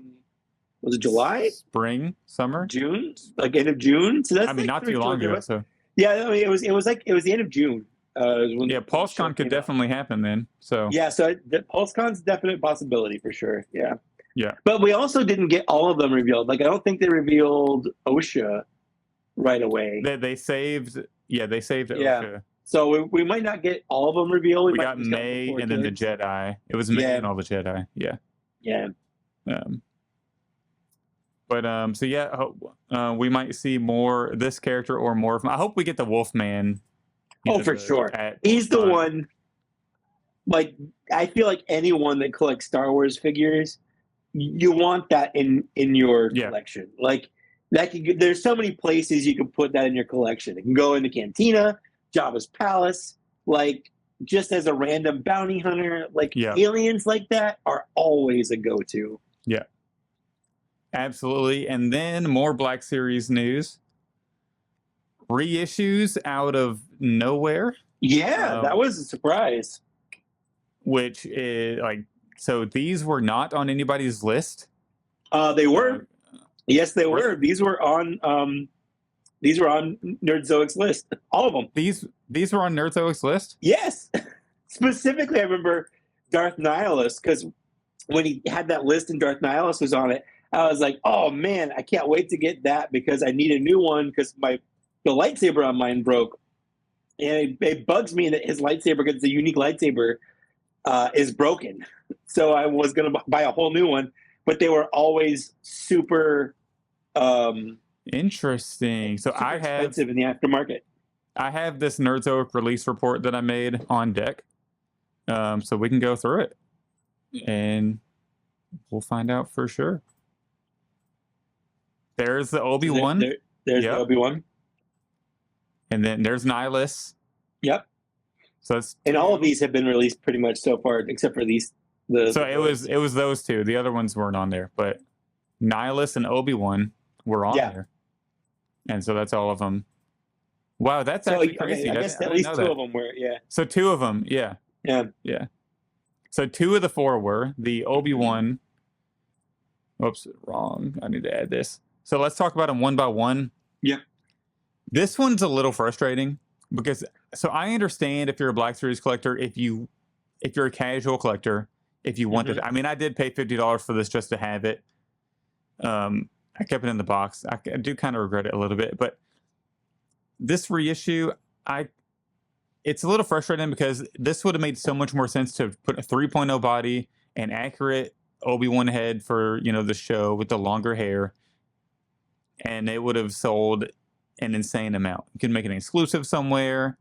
was it July? Spring, summer, June, like end of June. So that's not too long ago. So yeah, I mean, it was the end of June. PulseCon could definitely happen then. So so PulseCon's a definite possibility for sure. Yeah. Yeah. But we also didn't get all of them revealed. Like, I don't think they revealed OSHA right away. They saved. Yeah, they saved OSHA. Yeah. So we might not get all of them revealed. We got May and then the Jedi. It was May and all the Jedi. Yeah. Yeah. So we might see more this character or more of. I hope we get the Wolfman. Oh, for sure. He's the one. Like, I feel like anyone that collects Star Wars figures, you want that in your collection. Like, there's so many places you can put that in your collection. It can go in the Cantina, Jabba's Palace, like just as a random bounty hunter. Like aliens like that are always a go-to. Yeah, absolutely. And then more Black Series news. Reissues out of nowhere. Yeah, that was a surprise. Which is like, so these were not on anybody's list. They were. Yes, they were. These were on Nerdzoic's list. All of them. These were on Nerdzoic's list? Yes. Specifically, I remember Darth Nihilus, because when he had that list and Darth Nihilus was on it, I was like, oh man, I can't wait to get that, because I need a new one, because the lightsaber on mine broke. And it bugs me that his lightsaber, because it's a unique lightsaber, is broken. So I was going to buy a whole new one, but they were always super interesting. So super expensive in the aftermarket. I have this Nerdzoic release report that I made on deck. So we can go through it and we'll find out for sure. There's the Obi-Wan. There's Yep. the Obi-Wan. And then there's Nihilus. Yep. So that's And all of two. these have been released pretty much so far, except for these. So it was those two. The other ones weren't on there, but Nihilus and Obi-Wan were on there, and so that's all of them. Wow, that's actually crazy. I guess at least two of them were, yeah. So two of them, yeah. So two of the four were the Obi-Wan. Oops, wrong. I need to add this. So let's talk about them one by one. Yeah. This one's a little frustrating because so I understand if you're a Black Series collector, if you're a casual collector, if you wanted, I mean, I did pay $50 for this just to have it. I kept it in the box. I do kind of regret it a little bit, but this reissue, it's a little frustrating because this would have made so much more sense to put a 3.0 body, an accurate Obi-Wan head for, the show with the longer hair, and it would have sold an insane amount. You can make an exclusive somewhere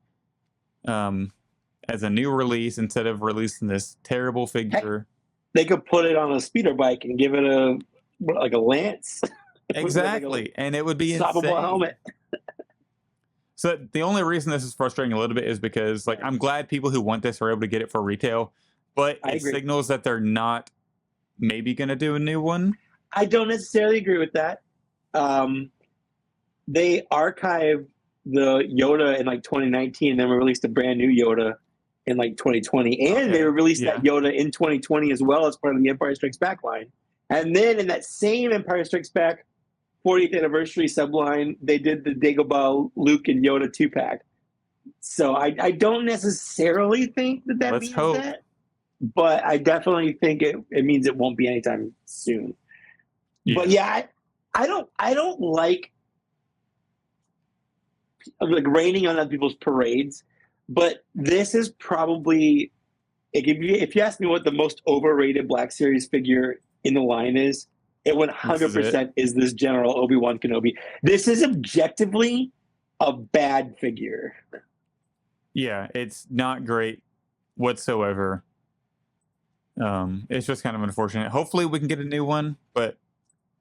as a new release instead of releasing this terrible figure. They could put it on a speeder bike and give it a lance. Exactly, and it would be stoppable insane. Helmet. So the only reason this is frustrating a little bit is because, I'm glad people who want this are able to get it for retail, but it signals that they're not maybe going to do a new one. I don't necessarily agree with that. They archived the Yoda in 2019, and then released a brand new Yoda in 2020, and they released that Yoda in 2020 as well as part of the Empire Strikes Back line. And then in that same Empire Strikes Back 40th anniversary subline, they did the Dagobah Luke and Yoda 2-pack. So I don't necessarily think that means that, but I definitely think it means it won't be anytime soon. Yeah. But yeah, I don't like raining on other people's parades, but this is probably, if you ask me what the most overrated Black Series figure in the line is, it 100% is this General Obi-Wan Kenobi. This is objectively a bad figure. Yeah, it's not great whatsoever. It's just kind of unfortunate. Hopefully we can get a new one, but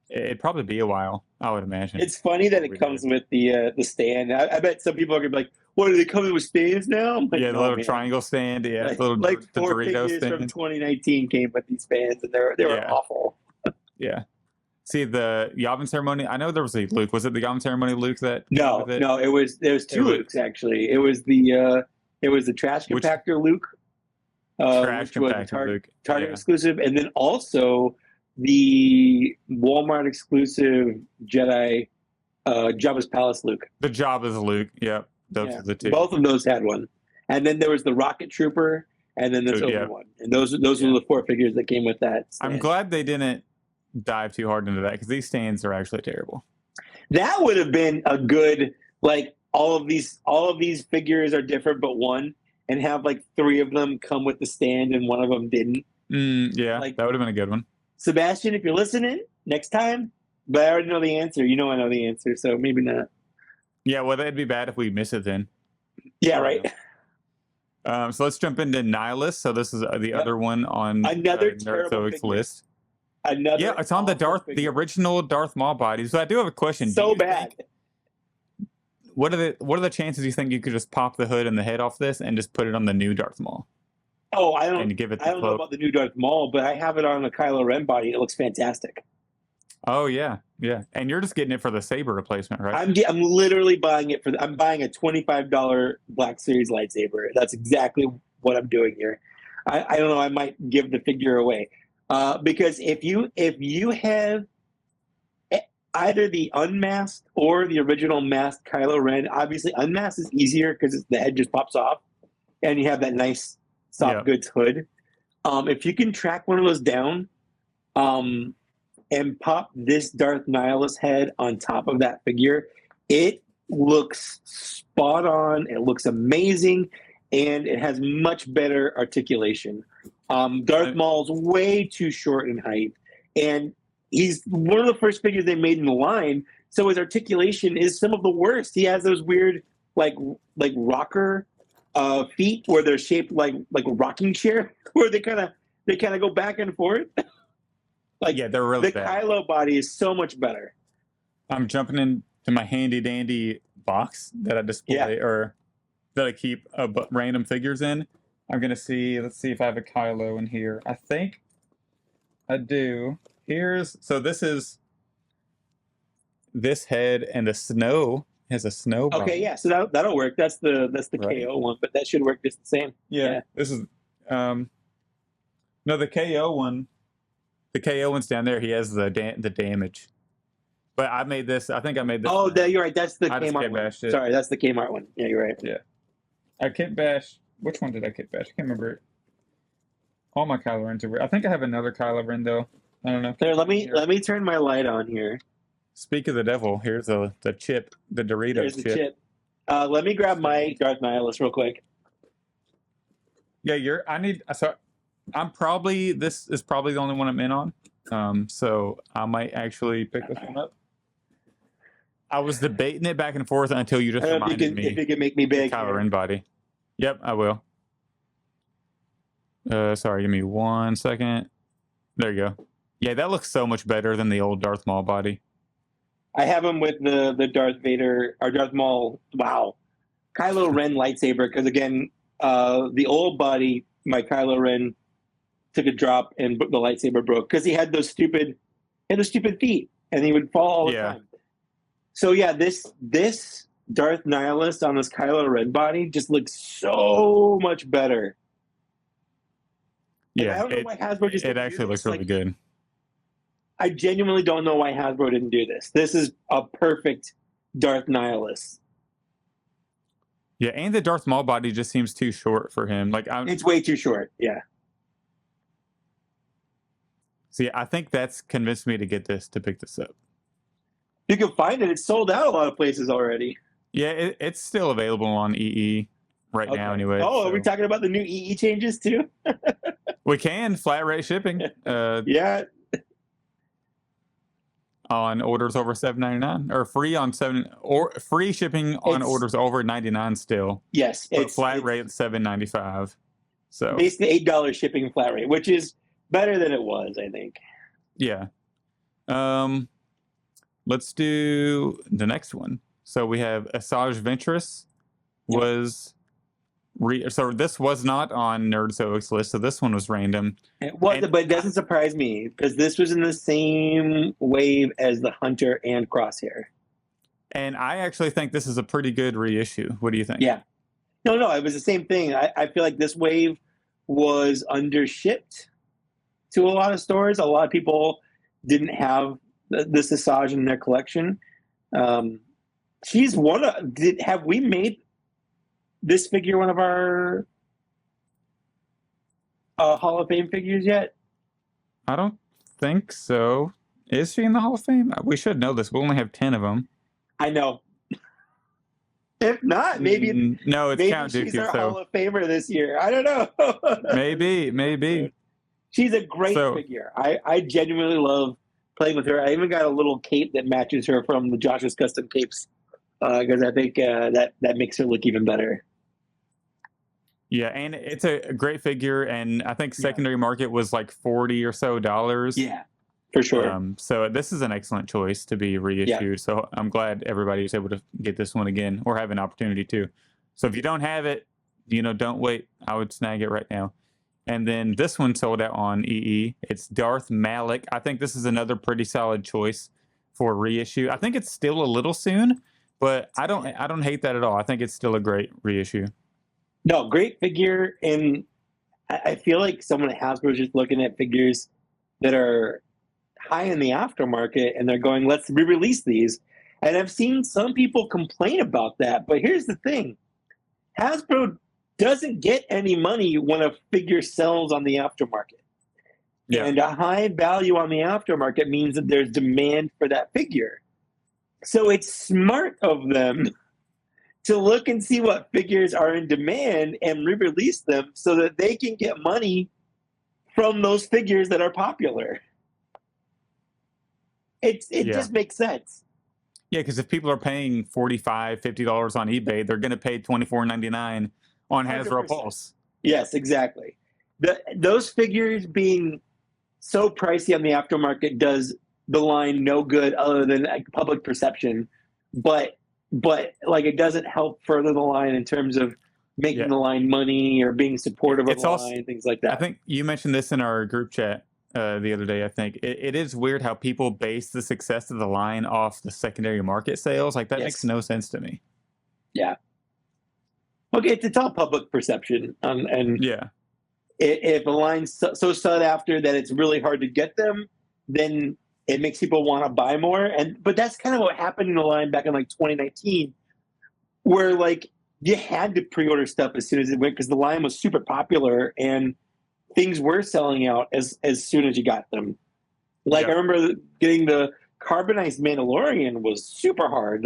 it'd probably be a while, I would imagine. It's funny that it comes with the stand. I bet some people are going to be like, what, are they coming with stands now? I'm like, the little triangle stand. Yeah, the 4 figures stand from 2019 came with these fans, and they were awful. Yeah. See, the Yavin ceremony, I know there was a Luke. Was it the Yavin ceremony Luke that? No, it was two Lukes, actually. It was the trash compactor Luke. Trash compactor Luke. Target exclusive, and then also the Walmart exclusive Jedi Jabba's Palace Luke. The Jabba's Luke, yep. Those are the two. Both of those had one. And then there was the Rocket Trooper, and then this Obi-Wan. And those were the 4 figures that came with that stand. I'm glad they didn't dive too hard into that, because these stands are actually terrible. That would have been a good, all of these figures are different but one, and have 3 of them come with the stand and one of them didn't. Yeah, that would have been a good one. Sebastian, if you're listening, next time, but I already know the answer. I know the answer, so maybe not. Yeah, well, that'd be bad if we miss it then. Yeah, right. So let's jump into Nihilus. So this is the other one on another Nerdzoic's list. It's on the original Darth Maul body. So I do have a question. So bad. What are the chances you think you could just pop the hood and the head off this and just put it on the new Darth Maul? Oh, I don't know about the new Darth Maul, but I have it on a Kylo Ren body, and it looks fantastic. Oh yeah. And you're just getting it for the saber replacement, right? I'm literally buying it I'm buying a $25 Black Series lightsaber. That's exactly what I'm doing here. I don't know. I might give the figure away because if you have either the unmasked or the original masked Kylo Ren, obviously unmasked is easier because the head just pops off, and you have that nice soft goods hood. If you can track one of those down, and pop this Darth Nihilus head on top of that figure, it looks spot on. It looks amazing, and it has much better articulation. Darth Maul's way too short in height, and he's one of the first figures they made in the line, so his articulation is some of the worst. He has those weird, like rocker feet where they're shaped like a rocking chair, where they kind of go back and forth. They're really the bad. Kylo body is so much better. I'm jumping into in my handy dandy box that I display or that I keep random figures in. I'm gonna see. Let's see if I have a Kylo in here. I think I do. This is this head, and the snow has a snow body. Okay, yeah, so that'll work. That's the Right. KO one, but that should work just the same. Yeah. This is no, the KO one. The KO one's down there. He has the damage. But I made this. I think I made this. Oh, you're right. That's the I just Kmart kit one. bashed it. Sorry, that's the Kmart one. Yeah, you're right. Yeah. I kit bash. Which one did I kit bash? I can't remember. All my Kylo Rens are. I think I have another Kylo Ren though. I don't know. Here, let me turn my light on here. Speak of the devil. Here's the chip, the Doritos Here's the chip. chip. Let me grab my Darth Nihilus real quick. Yeah, I'm probably, this is probably the only one I'm in on. So I might actually pick this one up. I was debating it back and forth until you just reminded me. If you can make me big. Kylo Ren body. Yep, I will. Sorry, give me 1 second. There you go. Yeah, that looks so much better than the old Darth Maul body. I have him with the Darth Vader or Darth Maul. Wow, Kylo Ren lightsaber. Because again, the old body, my Kylo Ren took a drop and the lightsaber broke because he had those stupid feet and he would fall all the time. So yeah, this Darth Nihilus on this Kylo Ren body just looks so much better. And Yeah, I don't know why Hasbro just it actually looks really good. I genuinely don't know why Hasbro didn't do this. This is a perfect Darth Nihilus. Yeah, and the Darth Maul body just seems too short for him. It's way too short. Yeah. See, I think that's convinced me to pick this up. You can find it. It's sold out a lot of places already. Yeah, it's still available on EE right now anyway. Oh, are we talking about the new EE changes too? We can flat rate shipping. Yeah. On orders over $7.99 or free shipping on orders over $99 still. Yes, it's flat rate $7.95. So basically $8 shipping flat rate, which is better than it was, I think. Yeah. Let's do the next one. So we have Asajj Ventress was so this was not on Nerdzoic's list, so this one was random. But it doesn't surprise me because this was in the same wave as the Hunter and Crosshair. And I actually think this is a pretty good reissue. What do you think? Yeah. No, it was the same thing. I feel like this wave was undershipped to a lot of stores. A lot of people didn't have this Asajj in their collection. She's one of. Have we made this figure one of our Hall of Fame figures yet? I don't think so. Is she in the Hall of Fame? We should know this. We only have 10 of them. I know. If not, maybe no. It's Count Dooku. She's our Hall of Famer this year. I don't know. maybe. She's a great figure. I genuinely love playing with her. I even got a little cape that matches her from the Josh's Custom Capes because I think that makes her look even better. Yeah, and it's a great figure, and I think secondary market was like $40 or so. Yeah, for sure. So this is an excellent choice to be reissued. Yeah. So I'm glad everybody was able to get this one again or have an opportunity to. So if you don't have it, don't wait. I would snag it right now. And then this one sold out on EE. It's Darth Malik. I think this is another pretty solid choice for reissue. I think it's still a little soon, but I don't hate that at all. I think it's still a great reissue. No, great figure, and I feel like someone at Hasbro is just looking at figures that are high in the aftermarket, and they're going, let's re-release these. And I've seen some people complain about that, but here's the thing. Hasbro doesn't get any money when a figure sells on the aftermarket. Yeah. And a high value on the aftermarket means that there's demand for that figure. So it's smart of them to look and see what figures are in demand and re-release them so that they can get money from those figures that are popular. It just makes sense. Yeah, because if people are paying $45, $50 on eBay, they're going to pay $24.99 on Hasbro 100%. Pulse. Yes, exactly. Those figures being so pricey on the aftermarket does the line no good other than public perception but like it doesn't help further the line in terms of making Yeah. the line money or being supportive of It's the also- line, things like I that. think you mentioned this in our group chat the other day. I think it is weird how people base the success of the line off the secondary market sales. Like that Yes. makes no sense to me. Yeah. Okay, it's all public perception, and Yeah. if a line's so sought after that it's really hard to get them, then it makes people want to buy more. But that's kind of what happened in the line back in like 2019, where like you had to pre-order stuff as soon as it went because the line was super popular and things were selling out as soon as you got them. Like Yeah. I remember getting the carbonized Mandalorian was super hard.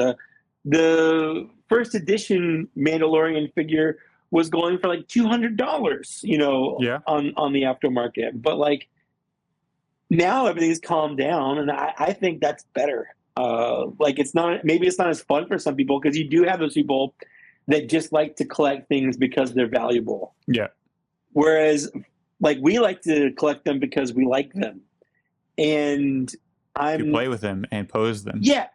The first edition Mandalorian figure was going for like $200, Yeah. on the aftermarket. But like now everything's calmed down, and I think that's better. Like maybe it's not as fun for some people because you do have those people that just like to collect things because they're valuable. Yeah. Whereas like we like to collect them because we like them. And You play with them and pose them. yeah.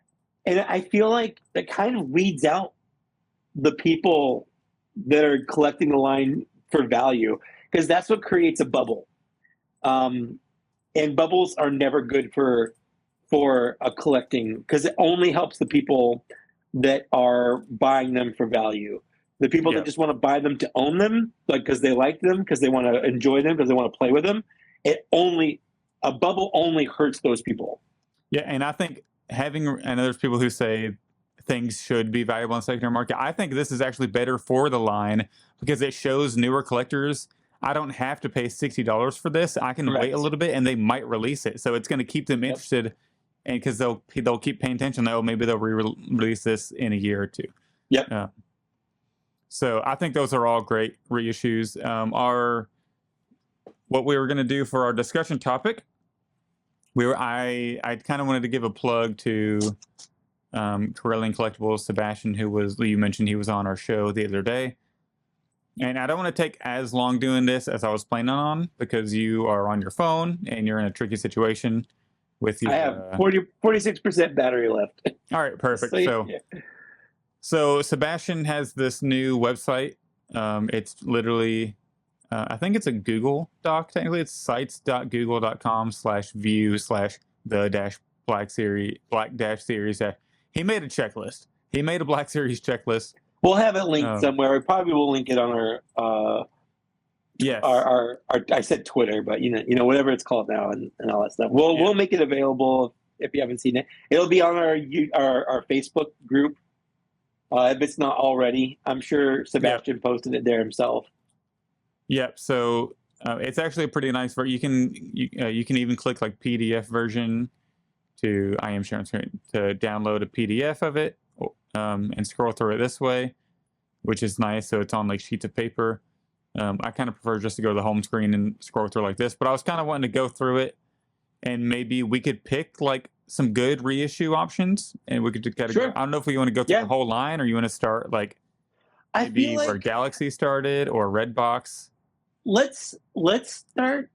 And I feel like that kind of weeds out the people that are collecting the line for value because that's what creates a bubble. And bubbles are never good for a collecting because it only helps the people that are buying them for value. The people Yeah. that just want to buy them to own them, like because they like them, because they want to enjoy them, because they want to play with them. A bubble only hurts those people. Yeah, and I think and there's people who say things should be valuable in the secondary market. I think this is actually better for the line because it shows newer collectors I don't have to pay $60 for this. I can wait a little bit and they might release it. So it's going to keep them interested, and because they'll keep paying attention. Oh, maybe they'll release this in a year or two. Yep. So I think those are all great reissues. What we were going to do for our discussion topic, I kind of wanted to give a plug to Corellian Collectibles, Sebastian, you mentioned he was on our show the other day. And I don't want to take as long doing this as I was planning on because you are on your phone and you're in a tricky situation with your... I have 46% battery left. All right, perfect. Yeah. So Sebastian has this new website. It's literally, I think it's a Google Doc. Technically, it's sites.google.com/view/the-black-series. He made a checklist. He made a Black Series checklist. We'll have it linked somewhere. We probably will link it on our yes. Our I said Twitter, but you know whatever it's called now and all that stuff. We'll make it available if you haven't seen it. It'll be on our Facebook group. If it's not already, I'm sure Sebastian posted it there himself. Yep. So it's actually a pretty nice version. You can even click like PDF version to download a PDF of it and scroll through it this way, which is nice. So it's on like sheets of paper. I kind of prefer just to go to the home screen and scroll through like this, but I was kind of wanting to go through it and maybe we could pick like some good reissue options and we could just kind of Sure. I don't know if we want to go through the whole line or you want to start like maybe where Galaxy started or Redbox. Let's start.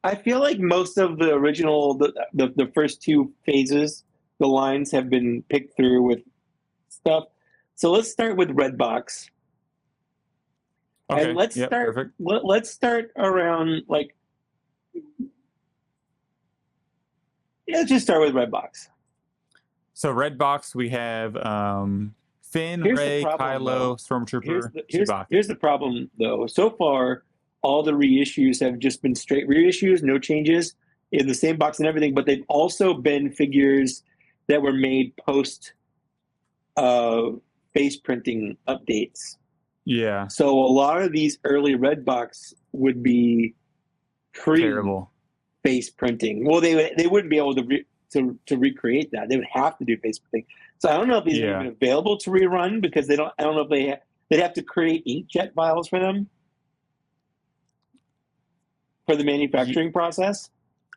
I feel like most of the original, the first two phases, the lines have been picked through with stuff. So let's start with Redbox. Okay. And let's start. Perfect. Let's start around like. Yeah, let's just start with Redbox. So Redbox, we have Finn, Rey, Kylo, Stormtrooper. Here's the problem, though. So far, all the reissues have just been straight reissues, no changes in the same box and everything. But they've also been figures that were made post face printing updates. Yeah. So a lot of these early Redbox would be terrible face printing. Well, they wouldn't be able to recreate that. They would have to do face printing. So I don't know if these are even available to rerun because I don't know if they'd have to create inkjet files for them for the manufacturing process.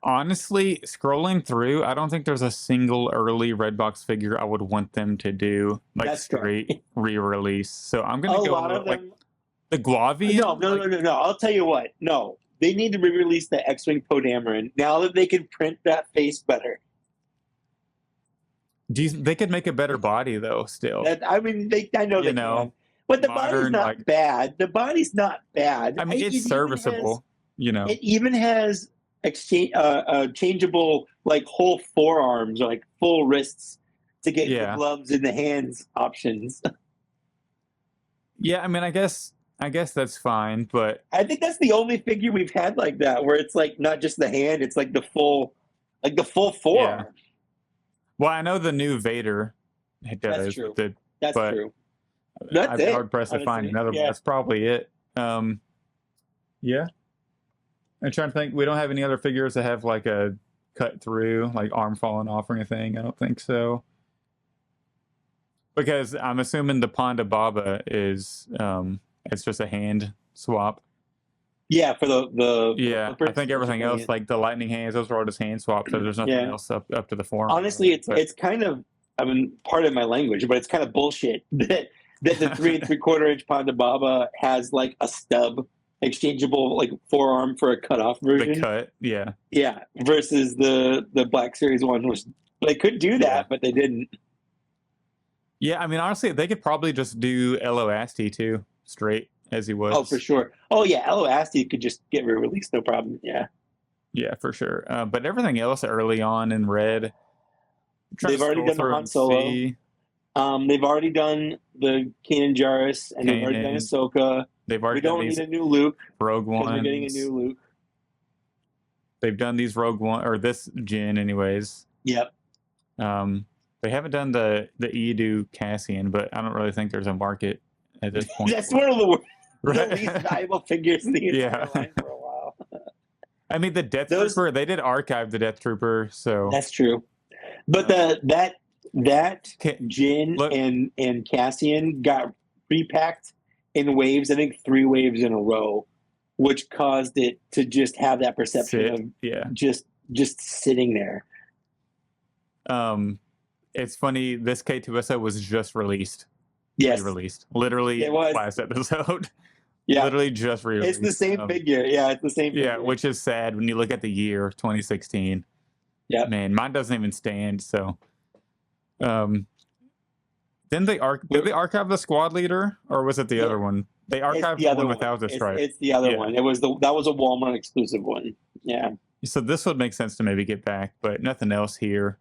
Honestly, scrolling through, I don't think there's a single early Redbox figure I would want them to do like straight re-release. So I'm gonna go with like the Guavian. No. I'll tell you what. No, they need to re-release the X-wing Poe Dameron now that they can print that face better. They could make a better body though. Still, I mean, I know they can, but the body's modern, not like, bad. The body's not bad. I mean, it's It even serviceable. It even has changeable like whole forearms, like full wrists to get the gloves in the hands options. Yeah, I mean, I guess that's fine, but I think that's the only figure we've had like that, where it's like not just the hand, it's like the full forearm. Yeah. Well, I know the new Vader does. That's true. That's true. That's I'd it. be hard pressed to find another one. That's probably it. Yeah. I'm trying to think. We don't have any other figures that have like a cut through, like arm falling off or anything. I don't think so. Because I'm assuming the Ponda Baba is it's just a hand swap. Yeah, for the yeah. I think everything else, like the lightning hands, those are all just hand swaps. So there's nothing else up to the forearm. Honestly, it's kind of, I mean, pardon my language, but it's kind of bullshit that the 3 3/4 inch Ponda Baba has like a stub exchangeable like forearm for a cutoff version. The cut, yeah. Versus the Black Series one, which they could do that, but they didn't. Yeah, I mean, honestly, they could probably just do Elo Asti too, straight as he was. Oh, for sure. Oh yeah, Elo Asti could just get re-released, no problem. Yeah. Yeah, for sure. But everything else early on in red, they've already done the Han Solo. They've already done the Kanan Jarrus, and they've already done Ahsoka. We don't need a new Luke. Rogue One. We're getting a new Luke. They've done these Rogue One, or this gen, anyways. Yep. They haven't done the Edu Cassian, but I don't really think there's a market at this point. That's one of the least valuable figures in the entire line for a while. I mean, the Death Trooper, they did archive the Death Trooper, so that's true. But that Jin and Cassian got repacked in waves. I think 3 waves in a row, which caused it to just have that perception of just sitting there. It's funny. This K2SO was just released. Yes, released. Literally, it was last episode. Yeah, literally just released. It's the same figure. Yeah, it's the same. Yeah, figure. Which is sad when you look at the year 2016. Yeah, man, mine doesn't even stand. So, then did they archive the squad leader, or was it the other one? They archived the one without the stripe. It's the other one. That was a Walmart exclusive one. Yeah. So this would make sense to maybe get back, but nothing else here.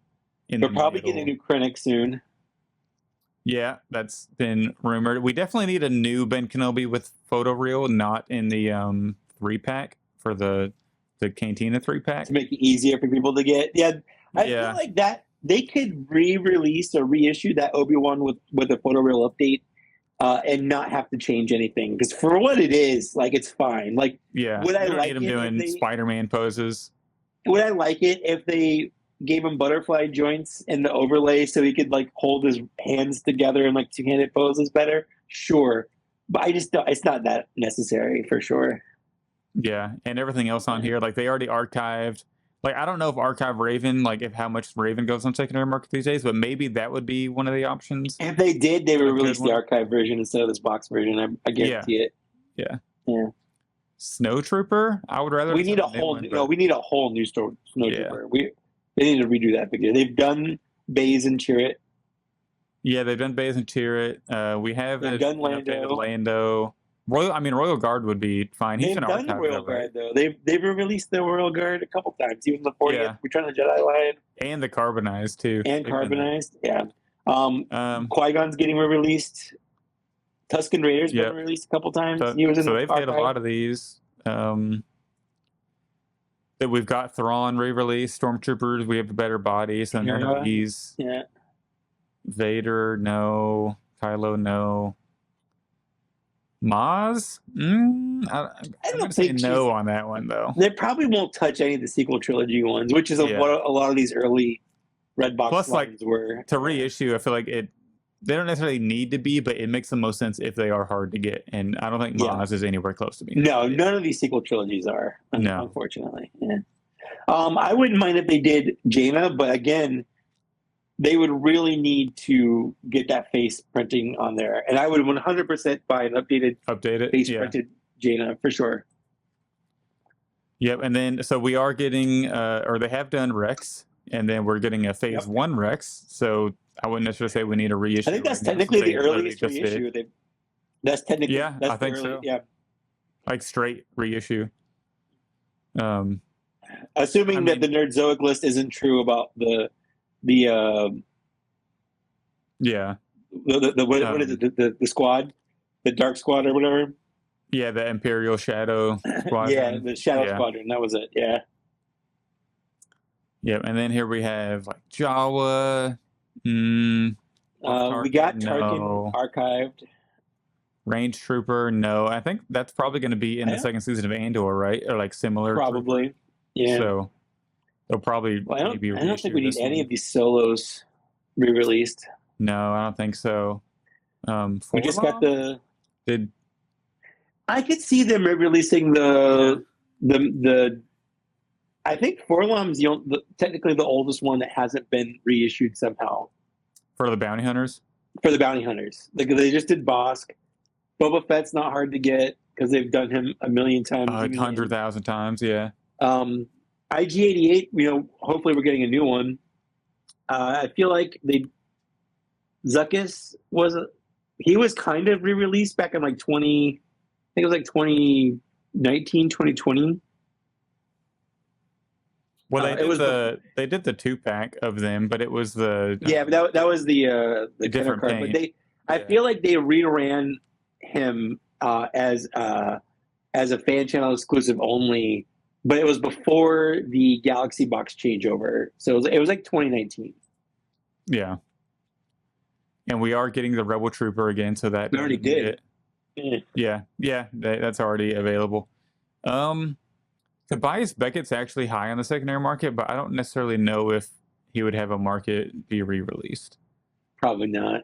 We're probably getting a new Krennic soon. Yeah, that's been rumored. We definitely need a new Ben Kenobi with photoreal, not in the 3-pack for the Cantina 3-pack. To make it easier for people to get. Yeah, I feel like that they could re-release or reissue that Obi-Wan with a photoreal update and not have to change anything. Because for what it is, like, it's fine. Like, would I like him doing Spider-Man poses? Would I like it if they gave him butterfly joints in the overlay so he could like hold his hands together in like 2-handed poses better? Sure, but I just don't. It's not that necessary for sure. Yeah, and everything else on here, like they already archived. Like I don't know if archive Raven, like if how much Raven goes on secondary market these days, but maybe that would be one of the options. If they did, they would release the archive version instead of this box version. I guarantee it. Yeah. Yeah. Snow Trooper, I would rather. We need a whole. We need a whole new Snow Trooper. They need to redo that figure. They've done Baze and Chirrut. Yeah, they've done Baze and Chirrut. We have done Lando. Royal Guard would be fine. They've done the Royal Guard though. They've released the Royal Guard a couple times, even the 40th Return of the Jedi line, and the Carbonized too. And Carbonized, yeah. Qui-Gon's getting re-released. Tusken Raider's been released a couple times. So they've had a lot of these. That we've got Thrawn re-released, Stormtroopers. We have a better body, so none of these. Yeah. Vader, no. Kylo, no. Maz? I'm going to say no on that one, though. They probably won't touch any of the sequel trilogy ones, which is what a lot of these early red box lines were. To reissue, I feel like they don't necessarily need to be, but it makes the most sense if they are hard to get. And I don't think Maz is anywhere close to being. No, none of these sequel trilogies are, no. Unfortunately. Yeah. I wouldn't mind if they did Jaina, but again, they would really need to get that face printing on there. And I would 100% buy an updated face printed Jaina for sure. Yep. And then, so we are getting, or they have done Rex, and then we're getting a phase 1 Rex. So I wouldn't necessarily say we need a reissue. I think that's right now, technically since the they literally earliest just did. reissue. That's technically Yeah, that's I think the early, so. yeah. Like straight reissue. Assuming that the Nerdzoic list isn't true about the yeah. What is it, the squad, the Dark Squad or whatever. Yeah, the Imperial Shadow Squadron. Yeah, the Shadow Squadron. That was it. Yeah. Yeah, and then here we have like Jawa. We got Tarkin no. archived. Range Trooper, no. I think that's probably going to be in the second season of Andor, right? Or like similar. Probably. Trooper. Yeah. So they'll probably. Well, I don't think we need any one. of these solos re-released. No, I don't think so. We just got Did I could see them re-releasing the I think Forlom's technically the oldest one that hasn't been reissued somehow. For the bounty hunters? For the bounty hunters. Like they just did Bosk. Boba Fett's not hard to get because they've done him a million times. 100,000 times, yeah. IG-88, hopefully we're getting a new one. I feel like Zuckuss he was kind of re-released back in like 2019, 2020. Well, they did the 2-pack of them, but it was the but that was the different card. paint. But I feel like they reran him as a fan channel exclusive only, but it was before the Galaxy Box changeover, so it was like 2019. Yeah, and we are getting the Rebel Trooper again, so that we already did. Yeah, that's already available. Tobias Beckett's actually high on the secondary market, but I don't necessarily know if he would have a market be re-released. Probably not.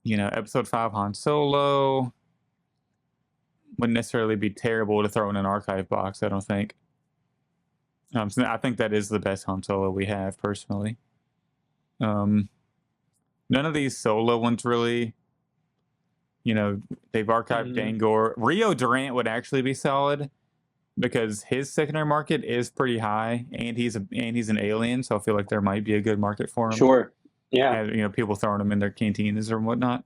Episode 5 Han Solo wouldn't necessarily be terrible to throw in an archive box, I don't think. So I think that is the best Han Solo we have, personally. None of these Solo ones really, they've archived Dangor. Rio Durant would actually be solid, because his secondary market is pretty high, and he's an alien, so I feel like there might be a good market for him. Sure. Yeah. And, people throwing them in their cantinas or whatnot.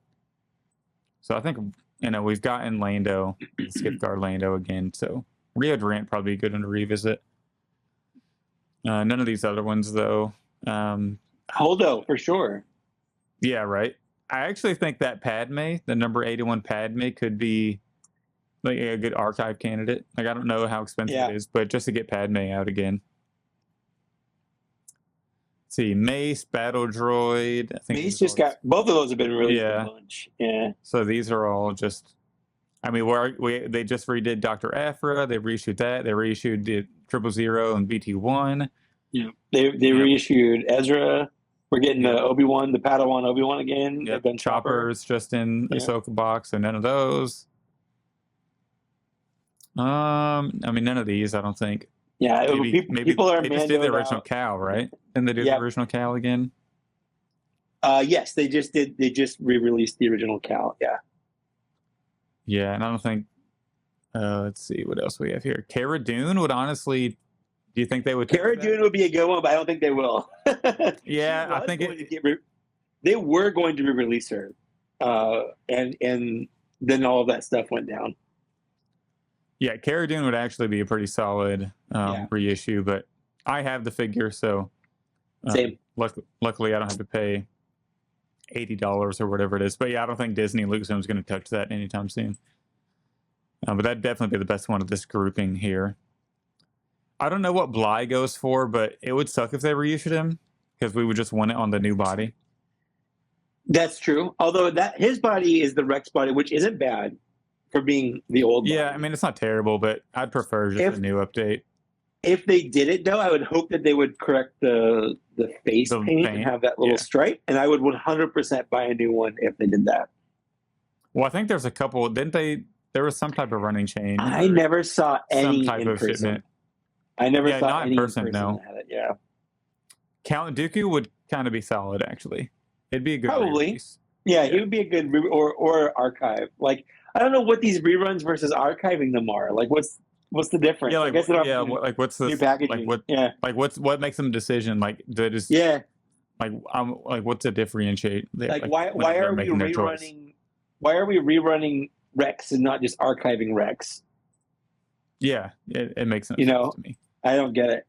So I think, we've gotten Lando, skip guard Lando again, so Rio Durant probably a good one to revisit. None of these other ones, though. Holdo, for sure. Yeah, right. I actually think that Padme, the number 81 Padme, could be like a good archive candidate. Like, I don't know how expensive it is, but just to get Padme out again. Let's see, Mace, Battle Droid. I think Mace just got both of those have been released a bunch. Yeah. So these are all just. I mean, they just redid Dr. Aphra. They reissued that. They reissued the 000 and BT1. Yeah. They reissued Ezra. We're getting the Obi-Wan, the Padawan Obi-Wan again. Yep. Choppers just in Ahsoka box, and none of those. I mean, none of these, I don't think. Yeah, maybe people are. They just did the original Cal, right? Didn't they do the original Cal again? Yes, they just did. They just re-released the original Cal. Yeah. Yeah, and I don't think. Let's see what else we have here. Cara Dune would honestly. Do you think they would? Cara Dune would be a good one, but I don't think they will. Yeah, I think they were going to re-release her, and then all of that stuff went down. Yeah, Cara Dune would actually be a pretty solid reissue, but I have the figure, so same. Luckily, I don't have to pay $80 or whatever it is. But yeah, I don't think Disney and Lucasfilm is going to touch that anytime soon. But that'd definitely be the best one of this grouping here. I don't know what Bly goes for, but it would suck if they reissued him, because we would just want it on the new body. That's true. Although his body is the Rex body, which isn't bad for being the old body. Yeah, I mean, it's not terrible, but I'd prefer just a new update. If they did it, though, I would hope that they would correct the face paint and have that little stripe, and I would 100% buy a new one if they did that. Well, I think there's a couple. Didn't they? There was some type of running change. I never saw any some type in of person. Shipment. I never saw not any in person. No. That had it. Yeah. Count Dooku would kind of be solid, actually. It'd be a good probably. Release. Yeah, he would be a good or archive. Like, I don't know what these reruns versus archiving them are. Like, what's the difference? Yeah, like, I guess like what's the new packaging? Like what makes them a decision? Like that is Like what's to differentiate? Like why why they're are we making their choice. rerunning? Why are we rerunning Rex and not just archiving Rex? Yeah, it makes no You sense know, to me. I don't get it.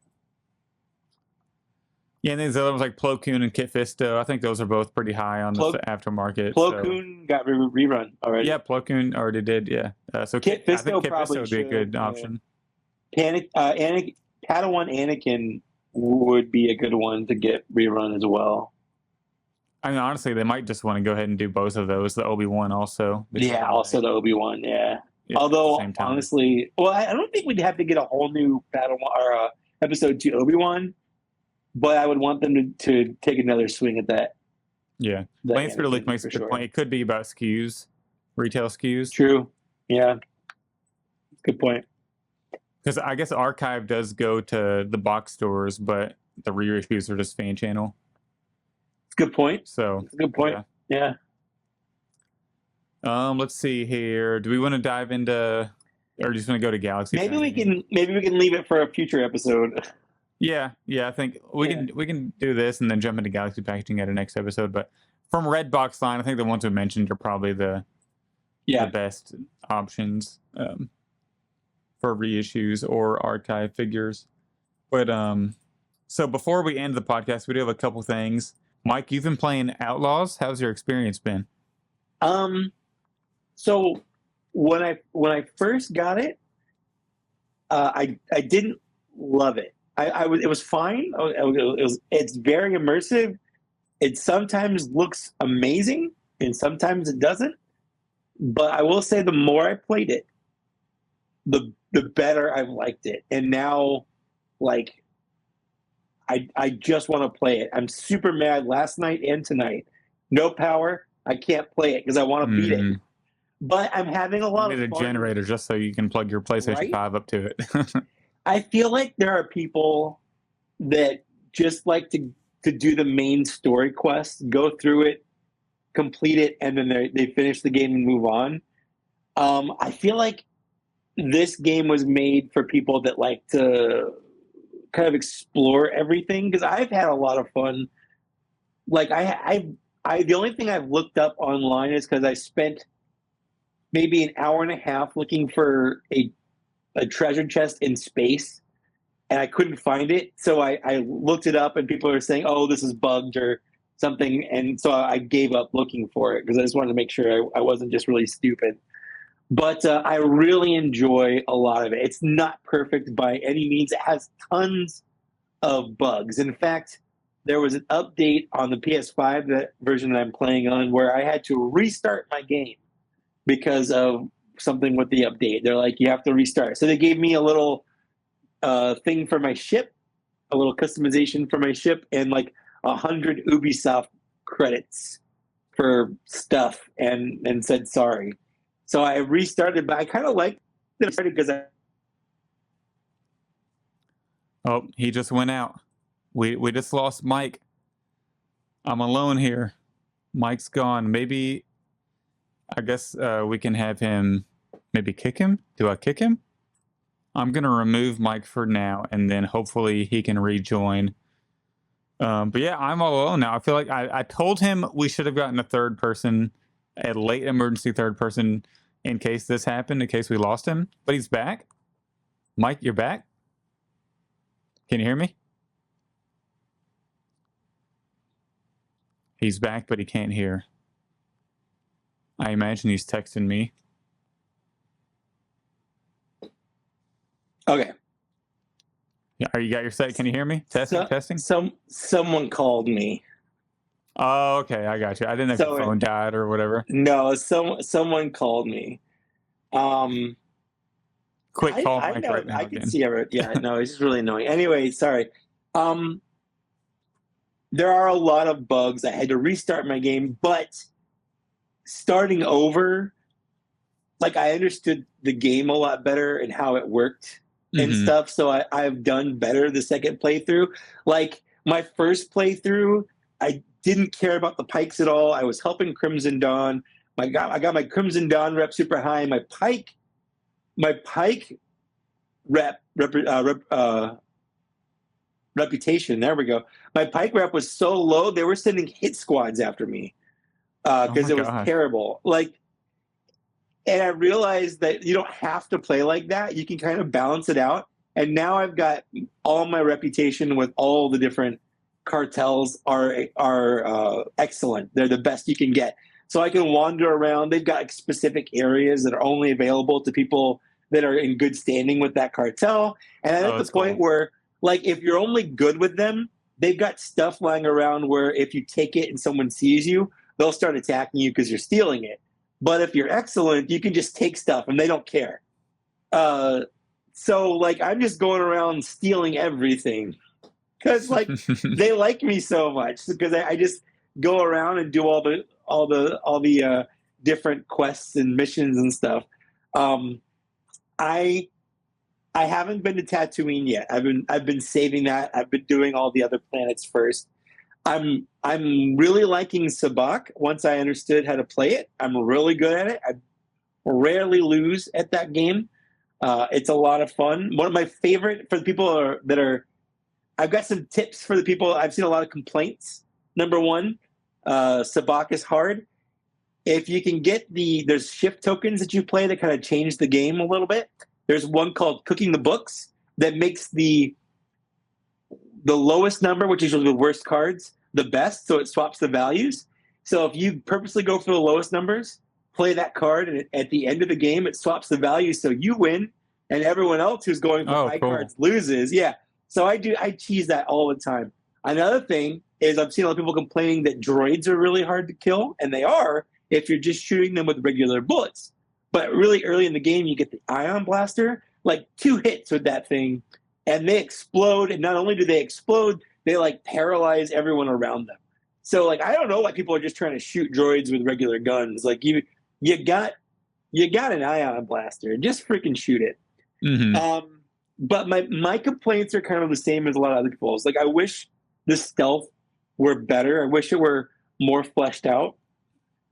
Yeah, and these other ones like Plo Koon and Kit Fisto, I think those are both pretty high on the aftermarket. Plo Koon got rerun already. Yeah, Plo Koon already did. Yeah, so Kit I Fisto think Kit probably Fisto would be a good should, option. Padawan Anakin would be a good one to get rerun as well. I mean, honestly, they might just want to go ahead and do both of those. The Obi-Wan also. Yeah, also the Obi-Wan. Yeah. Yeah, Although same time. honestly, well, I don't think we'd have to get a whole new Padawan or episode 2 Obi-Wan, but I would want them to take another swing at that. Yeah, Lance Luke makes a good point. It could be about SKUs, retail SKUs. True. Yeah. Good point. Because I guess Archive does go to the box stores, but the reissues are just fan channel. Good point. So it's a good point. Yeah. Let's see here. Do we want to dive into, or just want to go to Galaxy? Maybe we can leave it for a future episode. Yeah. I think we can do this and then jump into Galaxy packaging at our next episode. But from Redbox line, I think the ones we mentioned are probably the best options for reissues or archive figures. But so before we end the podcast, we do have a couple things. Mike, you've been playing Outlaws. How's your experience been? So when I first got it, I didn't love it. It was fine. It's very immersive. It sometimes looks amazing and sometimes it doesn't. But I will say the more I played it, the better I've liked it. And now, like, I just want to play it. I'm super mad last night and tonight. No power. I can't play it because I want to beat it. But I'm having a lot of fun. You need a generator just so you can plug your PlayStation 5 up to it. I feel like there are people that just like to do the main story quest, go through it, complete it, and then they finish the game and move on. I feel like this game was made for people that like to kind of explore everything, because I've had a lot of fun. Like I the only thing I've looked up online is because I spent maybe an hour and a half looking for a treasure chest in space, and I couldn't find it. So I looked it up, and people are saying, "Oh, this is bugged or something," and so I gave up looking for it because I just wanted to make sure I wasn't just really stupid. But I really enjoy a lot of it. It's not perfect by any means. It has tons of bugs. In fact, there was an update on the PS5, that version that I'm playing on, where I had to restart my game because of something with the update. They're like, you have to restart. So they gave me a little thing for my ship, a little customization for my ship, and like 100 Ubisoft credits for stuff, and said sorry. So I restarted, but I kind of liked it because Oh, he just went out. We just lost Mike. I'm alone here. Mike's gone. Maybe, I guess we can have him, maybe kick him. Do I kick him? I'm going to remove Mike for now, and then hopefully he can rejoin. But yeah, I'm all alone now. I feel like I told him we should have gotten a third person, a late emergency third person, in case this happened, in case we lost him. But he's back. Mike, you're back? Can you hear me? He's back, but he can't hear. I imagine he's texting me. Okay. Yeah, you got your set? Can you hear me? Testing. Someone called me. Oh, okay, I got you. I didn't know if your phone died or whatever. No, someone called me. Quick call Mike know, right now. I can see it. Yeah, no, it's just really annoying. Anyway, sorry. There are a lot of bugs. I had to restart my game, but starting over, like, I understood the game a lot better and how it worked and stuff. So I've done better the second playthrough. Like, my first playthrough, I didn't care about the pikes at all. I was helping Crimson Dawn. I got my Crimson Dawn rep super high. My pike rep reputation. There we go. My pike rep was so low, they were sending hit squads after me because it was terrible. Like, and I realized that you don't have to play like that. You can kind of balance it out. And now I've got all my reputation with all the different cartels are excellent. They're the best you can get. So I can wander around. They've got specific areas that are only available to people that are in good standing with that cartel. And I'm at the point where, like, if you're only good with them, they've got stuff lying around where if you take it and someone sees you, they'll start attacking you because you're stealing it. But if you're excellent, you can just take stuff and they don't care. So, like, I'm just going around stealing everything because, like, they like me so much because I just go around and do all the different quests and missions and stuff. I haven't been to Tatooine yet. I've been saving that. I've been doing all the other planets first. I'm really liking Sabak once I understood how to play it. I'm really good at it. I rarely lose at that game. It's a lot of fun. One of my favorite for the people that are I've got some tips for the people. I've seen a lot of complaints. Number one, Sabak is hard. If you can get there's shift tokens that you play that kind of change the game a little bit. There's one called Cooking the Books that makes the lowest number, which is usually the worst cards, the best, so it swaps the values. So if you purposely go for the lowest numbers, play that card, and at the end of the game, it swaps the values, so you win, and everyone else who's going for high cards loses. Yeah, so I cheese that all the time. Another thing is I've seen a lot of people complaining that droids are really hard to kill, and they are if you're just shooting them with regular bullets. But really early in the game, you get the ion blaster, like 2 hits with that thing, and they explode. And not only do they explode, they like paralyze everyone around them. So like I don't know why people are just trying to shoot droids with regular guns. Like you got an ion blaster, just freaking shoot it. Mm-hmm. But my complaints are kind of the same as a lot of other people's. Like I wish the stealth were better. I wish it were more fleshed out.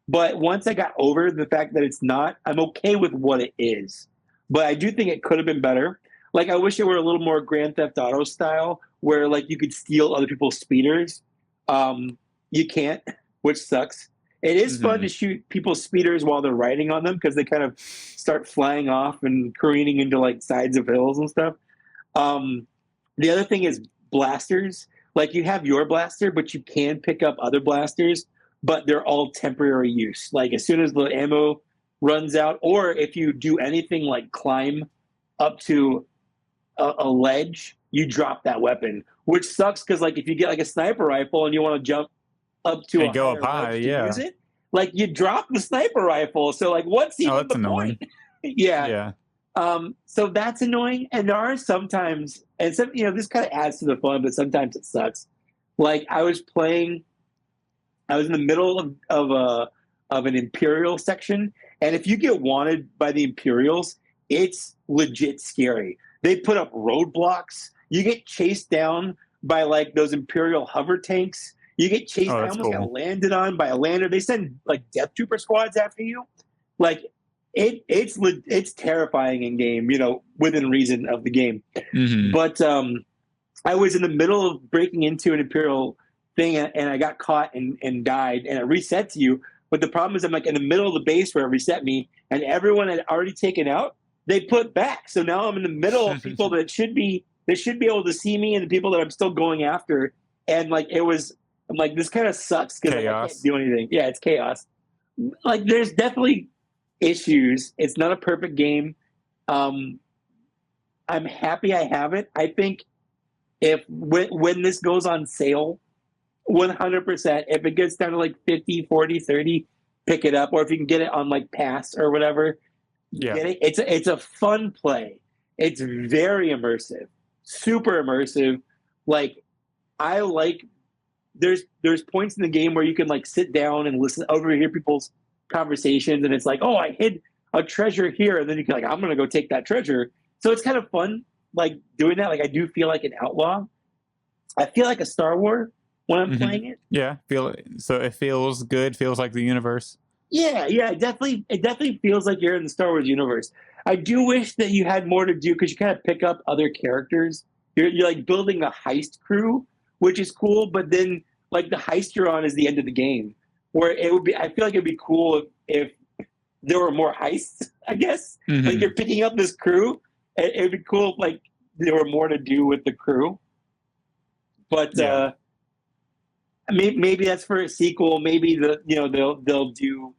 But once I got over the fact that it's not, I'm okay with what it is. But I do think it could have been better. Like, I wish it were a little more Grand Theft Auto style, where, like, you could steal other people's speeders. You can't, which sucks. It is fun to shoot people's speeders while they're riding on them, because they kind of start flying off and careening into, like, sides of hills and stuff. The other thing is blasters. Like, you have your blaster, but you can pick up other blasters, but they're all temporary use. Like as soon as the ammo runs out, or if you do anything like climb up to a ledge, you drop that weapon, which sucks because like if you get like a sniper rifle and you want to jump up to go up high, use it, like you drop the sniper rifle. So like what's even the annoying. point? Yeah. So that's annoying. And there are sometimes, and some, this kind of adds to the fun, but sometimes it sucks. Like I was in the middle of an Imperial section, and if you get wanted by the Imperials, it's legit scary. They put up roadblocks. You get chased down by like those Imperial hover tanks. You get chased. I almost got landed on by a lander. They send like Death Trooper squads after you. Like it's terrifying in game, within reason of the game. Mm-hmm. But I was in the middle of breaking into an Imperial thing, and I got caught and died, and it resets you. But the problem is I'm like in the middle of the base where it reset me, and everyone had already taken out, they put back. So now I'm in the middle of people that should be able to see me, and the people that I'm still going after. And like I'm like, this kind of sucks because I can't do anything. Yeah, it's chaos. Like there's definitely issues. It's not a perfect game. I'm happy I have it. I think when this goes on sale, 100%, if it gets down to like 50, 40, 30, pick it up. Or if you can get it on like Pass or whatever, get it. It's a fun play. It's very immersive, super immersive. Like I like there's points in the game where you can like sit down and overhear people's conversations, and it's like, oh, I hid a treasure here, and then you can like, I'm gonna go take that treasure. So it's kind of fun, like doing that. Like I do feel like an outlaw. I feel like a Star Wars when I'm playing it. Yeah, so it feels good. Feels like the universe. Yeah, it definitely feels like you're in the Star Wars universe. I do wish that you had more to do because you kind of pick up other characters you're like building a heist crew, which is cool. But then like the heist you're on is the end of the game, where it would be. I feel like it'd be cool if there were more heists. I guess like you're picking up this crew. It'd be cool if like there were more to do with the crew. But maybe that's for a sequel. Maybe they'll do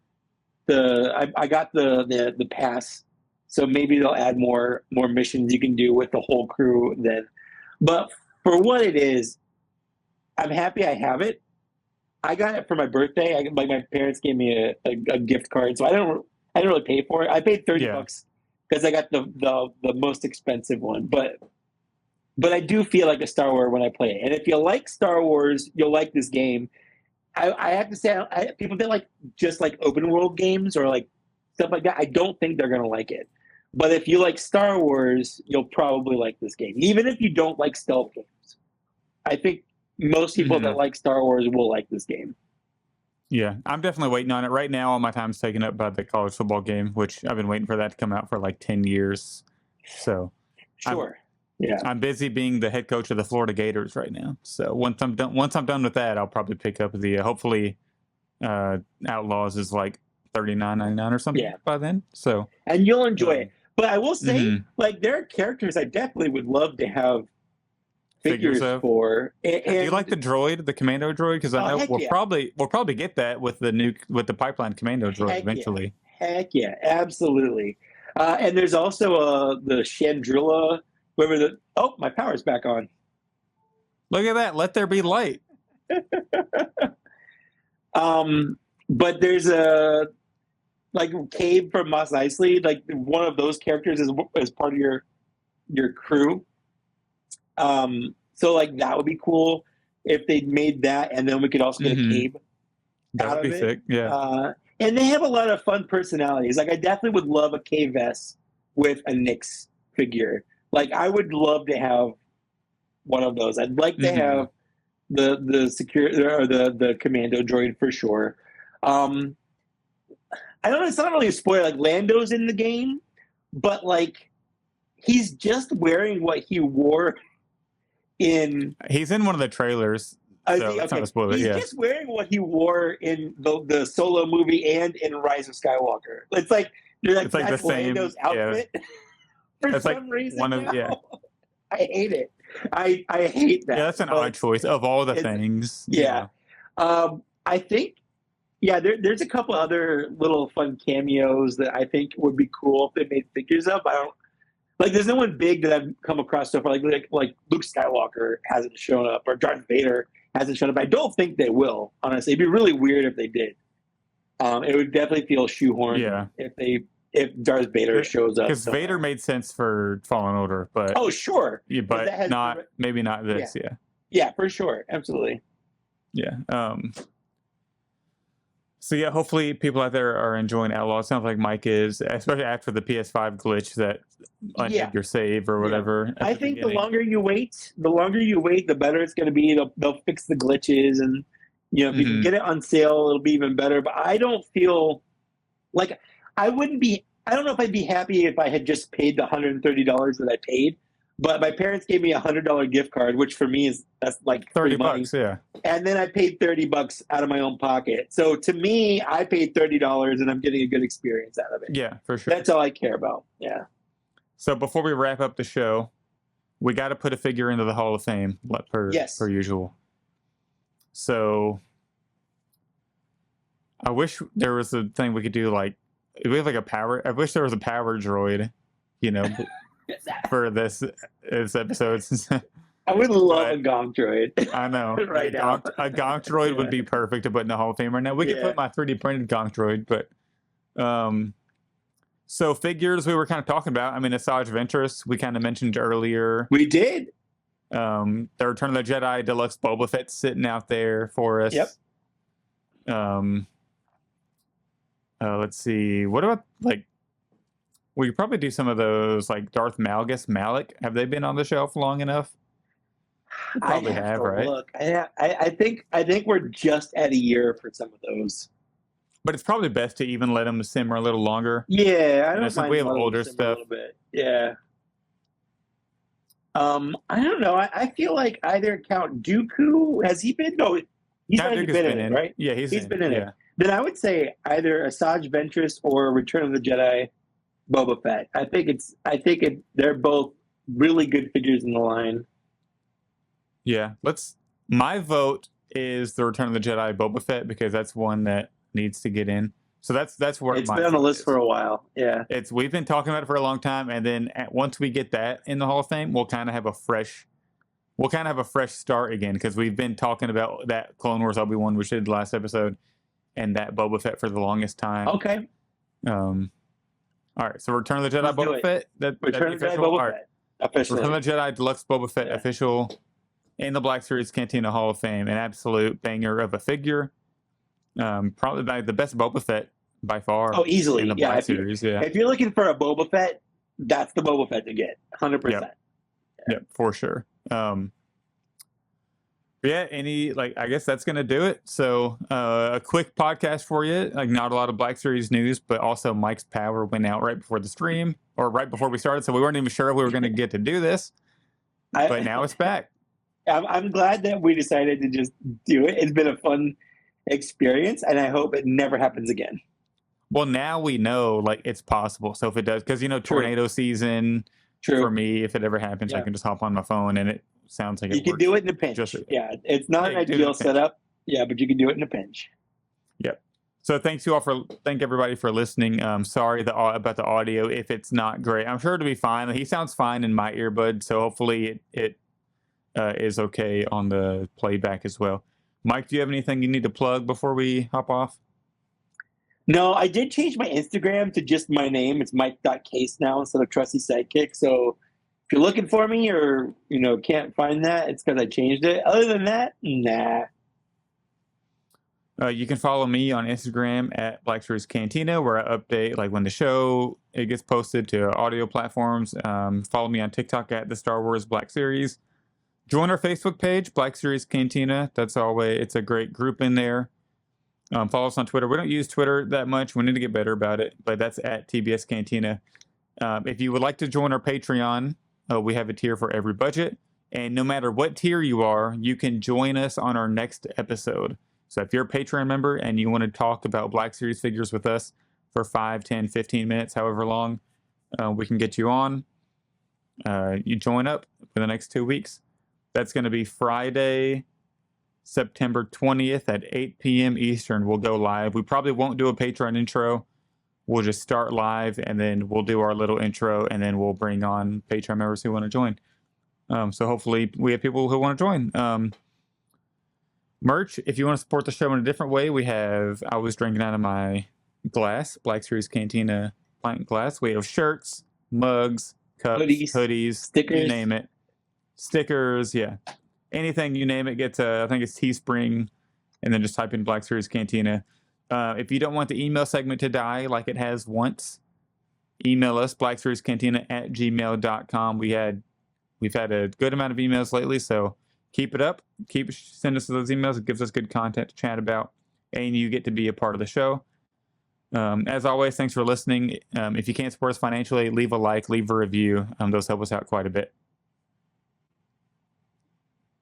I got the pass, so maybe they'll add more missions you can do with the whole crew then. But for what it is, I'm happy I have it. I got it for my birthday. Like my parents gave me a gift card, so I didn't really pay for it. I paid $30 because I got the most expensive one. But I do feel like a Star Wars when I play it. And if you like Star Wars, you'll like this game. I have to say, people that like just like open world games or like stuff like that, I don't think they're gonna like it. But if you like Star Wars, you'll probably like this game, even if you don't like stealth games. I think most people that like Star Wars will like this game. Yeah, I'm definitely waiting on it. Right now, all my time's taken up by the college football game, which I've been waiting for that to come out for like 10 years. So, sure. I'm busy being the head coach of the Florida Gators right now. So once I'm done with that, I'll probably pick up the hopefully Outlaws is like $39.99 or something by then. So and you'll enjoy it. But I will say, like, there are characters I definitely would love to have figures for. And, do you like the droid, the commando droid? Because I know we'll probably get that with the pipeline commando droid eventually. Heck yeah, absolutely. And there's also the Chandrilla. My power's back on. Look at that! Let there be light. But there's a like Cave from Mos Eisley. Like one of those characters is part of your crew. So like that would be cool if they made that, and then we could also get a Cave. That would be sick. Yeah. And they have a lot of fun personalities. Like I definitely would love a K-Vest with a Nyx figure. Like I would love to have one of those. I'd like to have the security or the commando droid for sure. I don't know. It's not really a spoiler. Like Lando's in the game, but like he's just wearing what he wore in. He's in one of the trailers. So it's not a spoiler. He's just wearing what he wore in the Solo movie and in Rise of Skywalker. It's like that's the same Lando's outfit. Yeah. For some reason, I hate it. I hate that. Yeah, that's an odd choice of all the things. Yeah. I think, there's a couple other little fun cameos that I think would be cool if they made figures of. There's no one big that I've come across so far. Like Luke Skywalker hasn't shown up, or Darth Vader hasn't shown up. I don't think they will. Honestly, it'd be really weird if they did. It would definitely feel shoehorned if Darth Vader shows up. Because Vader made sense for Fallen Order, but sure, but maybe not this. Yeah, for sure, absolutely. Yeah. So yeah, hopefully people out there are enjoying Outlaws. Sounds like Mike is, especially after the PS5 glitch that undid your save or whatever. I think the longer you wait, the better it's going to be. They'll fix the glitches, and if you can get it on sale, it'll be even better. But I don't feel like I don't know if I'd be happy if I had just paid the $130 that I paid. But my parents gave me a $100 gift card, which for me that's like $30, yeah. And then I paid $30 out of my own pocket. So to me, I paid $30 and I'm getting a good experience out of it. Yeah, for sure. That's all I care about. Yeah. So before we wrap up the show, we got to put a figure into the Hall of Fame, per usual. So I wish there was a thing we could do, like we have like a power. I wish there was a power droid, for this episode. I would love a Gonk droid. I know. Right now. A Gonk droid would be perfect to put in the Hall of Fame right now. We could put my 3D printed Gonk droid, but so figures we were kind of talking about. I mean, Asajj Ventress, we kind of mentioned earlier. We did. The Return of the Jedi Deluxe Boba Fett sitting out there for us. Yep. Let's see. What about we could probably do some of those like Darth Malgus, Malak. Have they been on the shelf long enough? Probably have, right? Look, I think we're just at a year for some of those. But it's probably best to even let them simmer a little longer. Yeah, I don't mind. We have older stuff. A little bit. Yeah. I don't know. I feel like either Count Dooku, has he been? No, he's Count already Dooku's been in it, right? Yeah, He's been in yeah. it. Then I would say either Asajj Ventress or Return of the Jedi Boba Fett. They're both really good figures in the line. Yeah, my vote is the Return of the Jedi Boba Fett because that's one that needs to get in. So that's where It's my been on the vote list is. for a while. Yeah. We've been talking about it for a long time, and then once we get that in the Hall of Fame, we'll kind of have a fresh start again because we've been talking about that Clone Wars Obi-Wan, which did the last episode, and that Boba Fett for the longest time. Okay. All right, so Return of the Jedi Let's do Boba it. Fett. Return of the Jedi Boba Fett. Officially. Return of the Jedi Deluxe Boba Fett official in the Black Series Cantina Hall of Fame. An absolute banger of a figure. Probably the best Boba Fett by far. Oh, easily. In the Black Series, If you're looking for a Boba Fett, that's the Boba Fett to get. 100%. Yep, for sure. Yeah, I guess that's gonna do it. So a quick podcast for you. Like not a lot of Black Series news, but also Mike's power went out right before the stream or right before we started, so we weren't even sure if we were gonna get to do this. But now it's back. I'm glad that we decided to just do it. It's been a fun experience, and I hope it never happens again. Well, now we know like it's possible. So if it does, because tornado season. True. For me, if it ever happens, I can just hop on my phone and it sounds like you can do it in a pinch. It's not an ideal setup. Yeah, but you can do it in a pinch. Yep. So thank everybody for listening. Sorry about the audio if it's not great. I'm sure it'll be fine. He sounds fine in my earbud, so hopefully it is okay on the playback as well. Mike, do you have anything you need to plug before we hop off? No, I did change my Instagram to just my name. It's Mike.Case now instead of Trusty Sidekick. So if you're looking for me or, can't find that, it's because I changed it. Other than that, nah. You can follow me on Instagram at Black Series Cantina, where I update like when the show it gets posted to audio platforms. Follow me on TikTok at the Star Wars Black Series. Join our Facebook page, Black Series Cantina. It's a great group in there. Follow us on Twitter. We don't use Twitter that much. We need to get better about it, but that's at TBS Cantina. If you would like to join our Patreon, we have a tier for every budget. And no matter what tier you are, you can join us on our next episode. So if you're a Patreon member and you want to talk about Black Series figures with us for 5, 10, 15 minutes, however long, we can get you on. You join up for the next 2 weeks. That's going to be Friday, September 20th at 8 p.m. Eastern. We'll go live. We probably won't do a Patreon intro. We'll just start live, and then we'll do our little intro, and then we'll bring on Patreon members who want to join. So hopefully we have people who want to join. Merch, if you want to support the show in a different way, I was drinking out of my glass, Black Series Cantina pint glass. We have shirts, mugs, cups, hoodies, stickers, you name it. Stickers, yeah. Anything you name it gets I think it's Teespring, and then just type in Black Series Cantina. If you don't want the email segment to die like it has once, email us blackseriescantina@gmail.com. We've had a good amount of emails lately, so keep it up. Send us those emails. It gives us good content to chat about, and you get to be a part of the show. As always, thanks for listening. If you can't support us financially, leave a like, leave a review. Those help us out quite a bit.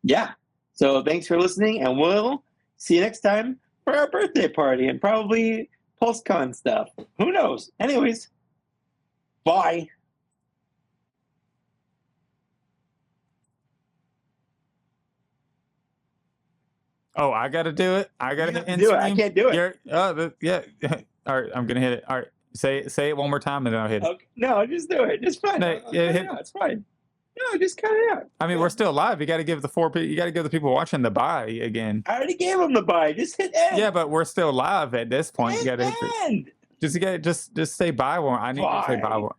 Yeah. So thanks for listening, and we'll see you next time for our birthday party and probably PulseCon stuff. Who knows? Anyways, bye. Oh, I got to do it. I got to hit do it. I can't do it. Yeah. All right, I'm going to hit it. All right. Say it one more time, and then I'll hit it. Okay. No, just do it. It's fine. It's fine. No, just cut it out. I mean, we're still live. You got to give the people watching the bye again. I already gave them the bye. Just hit end. Yeah, but we're still live at this point. You got to hit end. Just say bye one. I need to say bye one.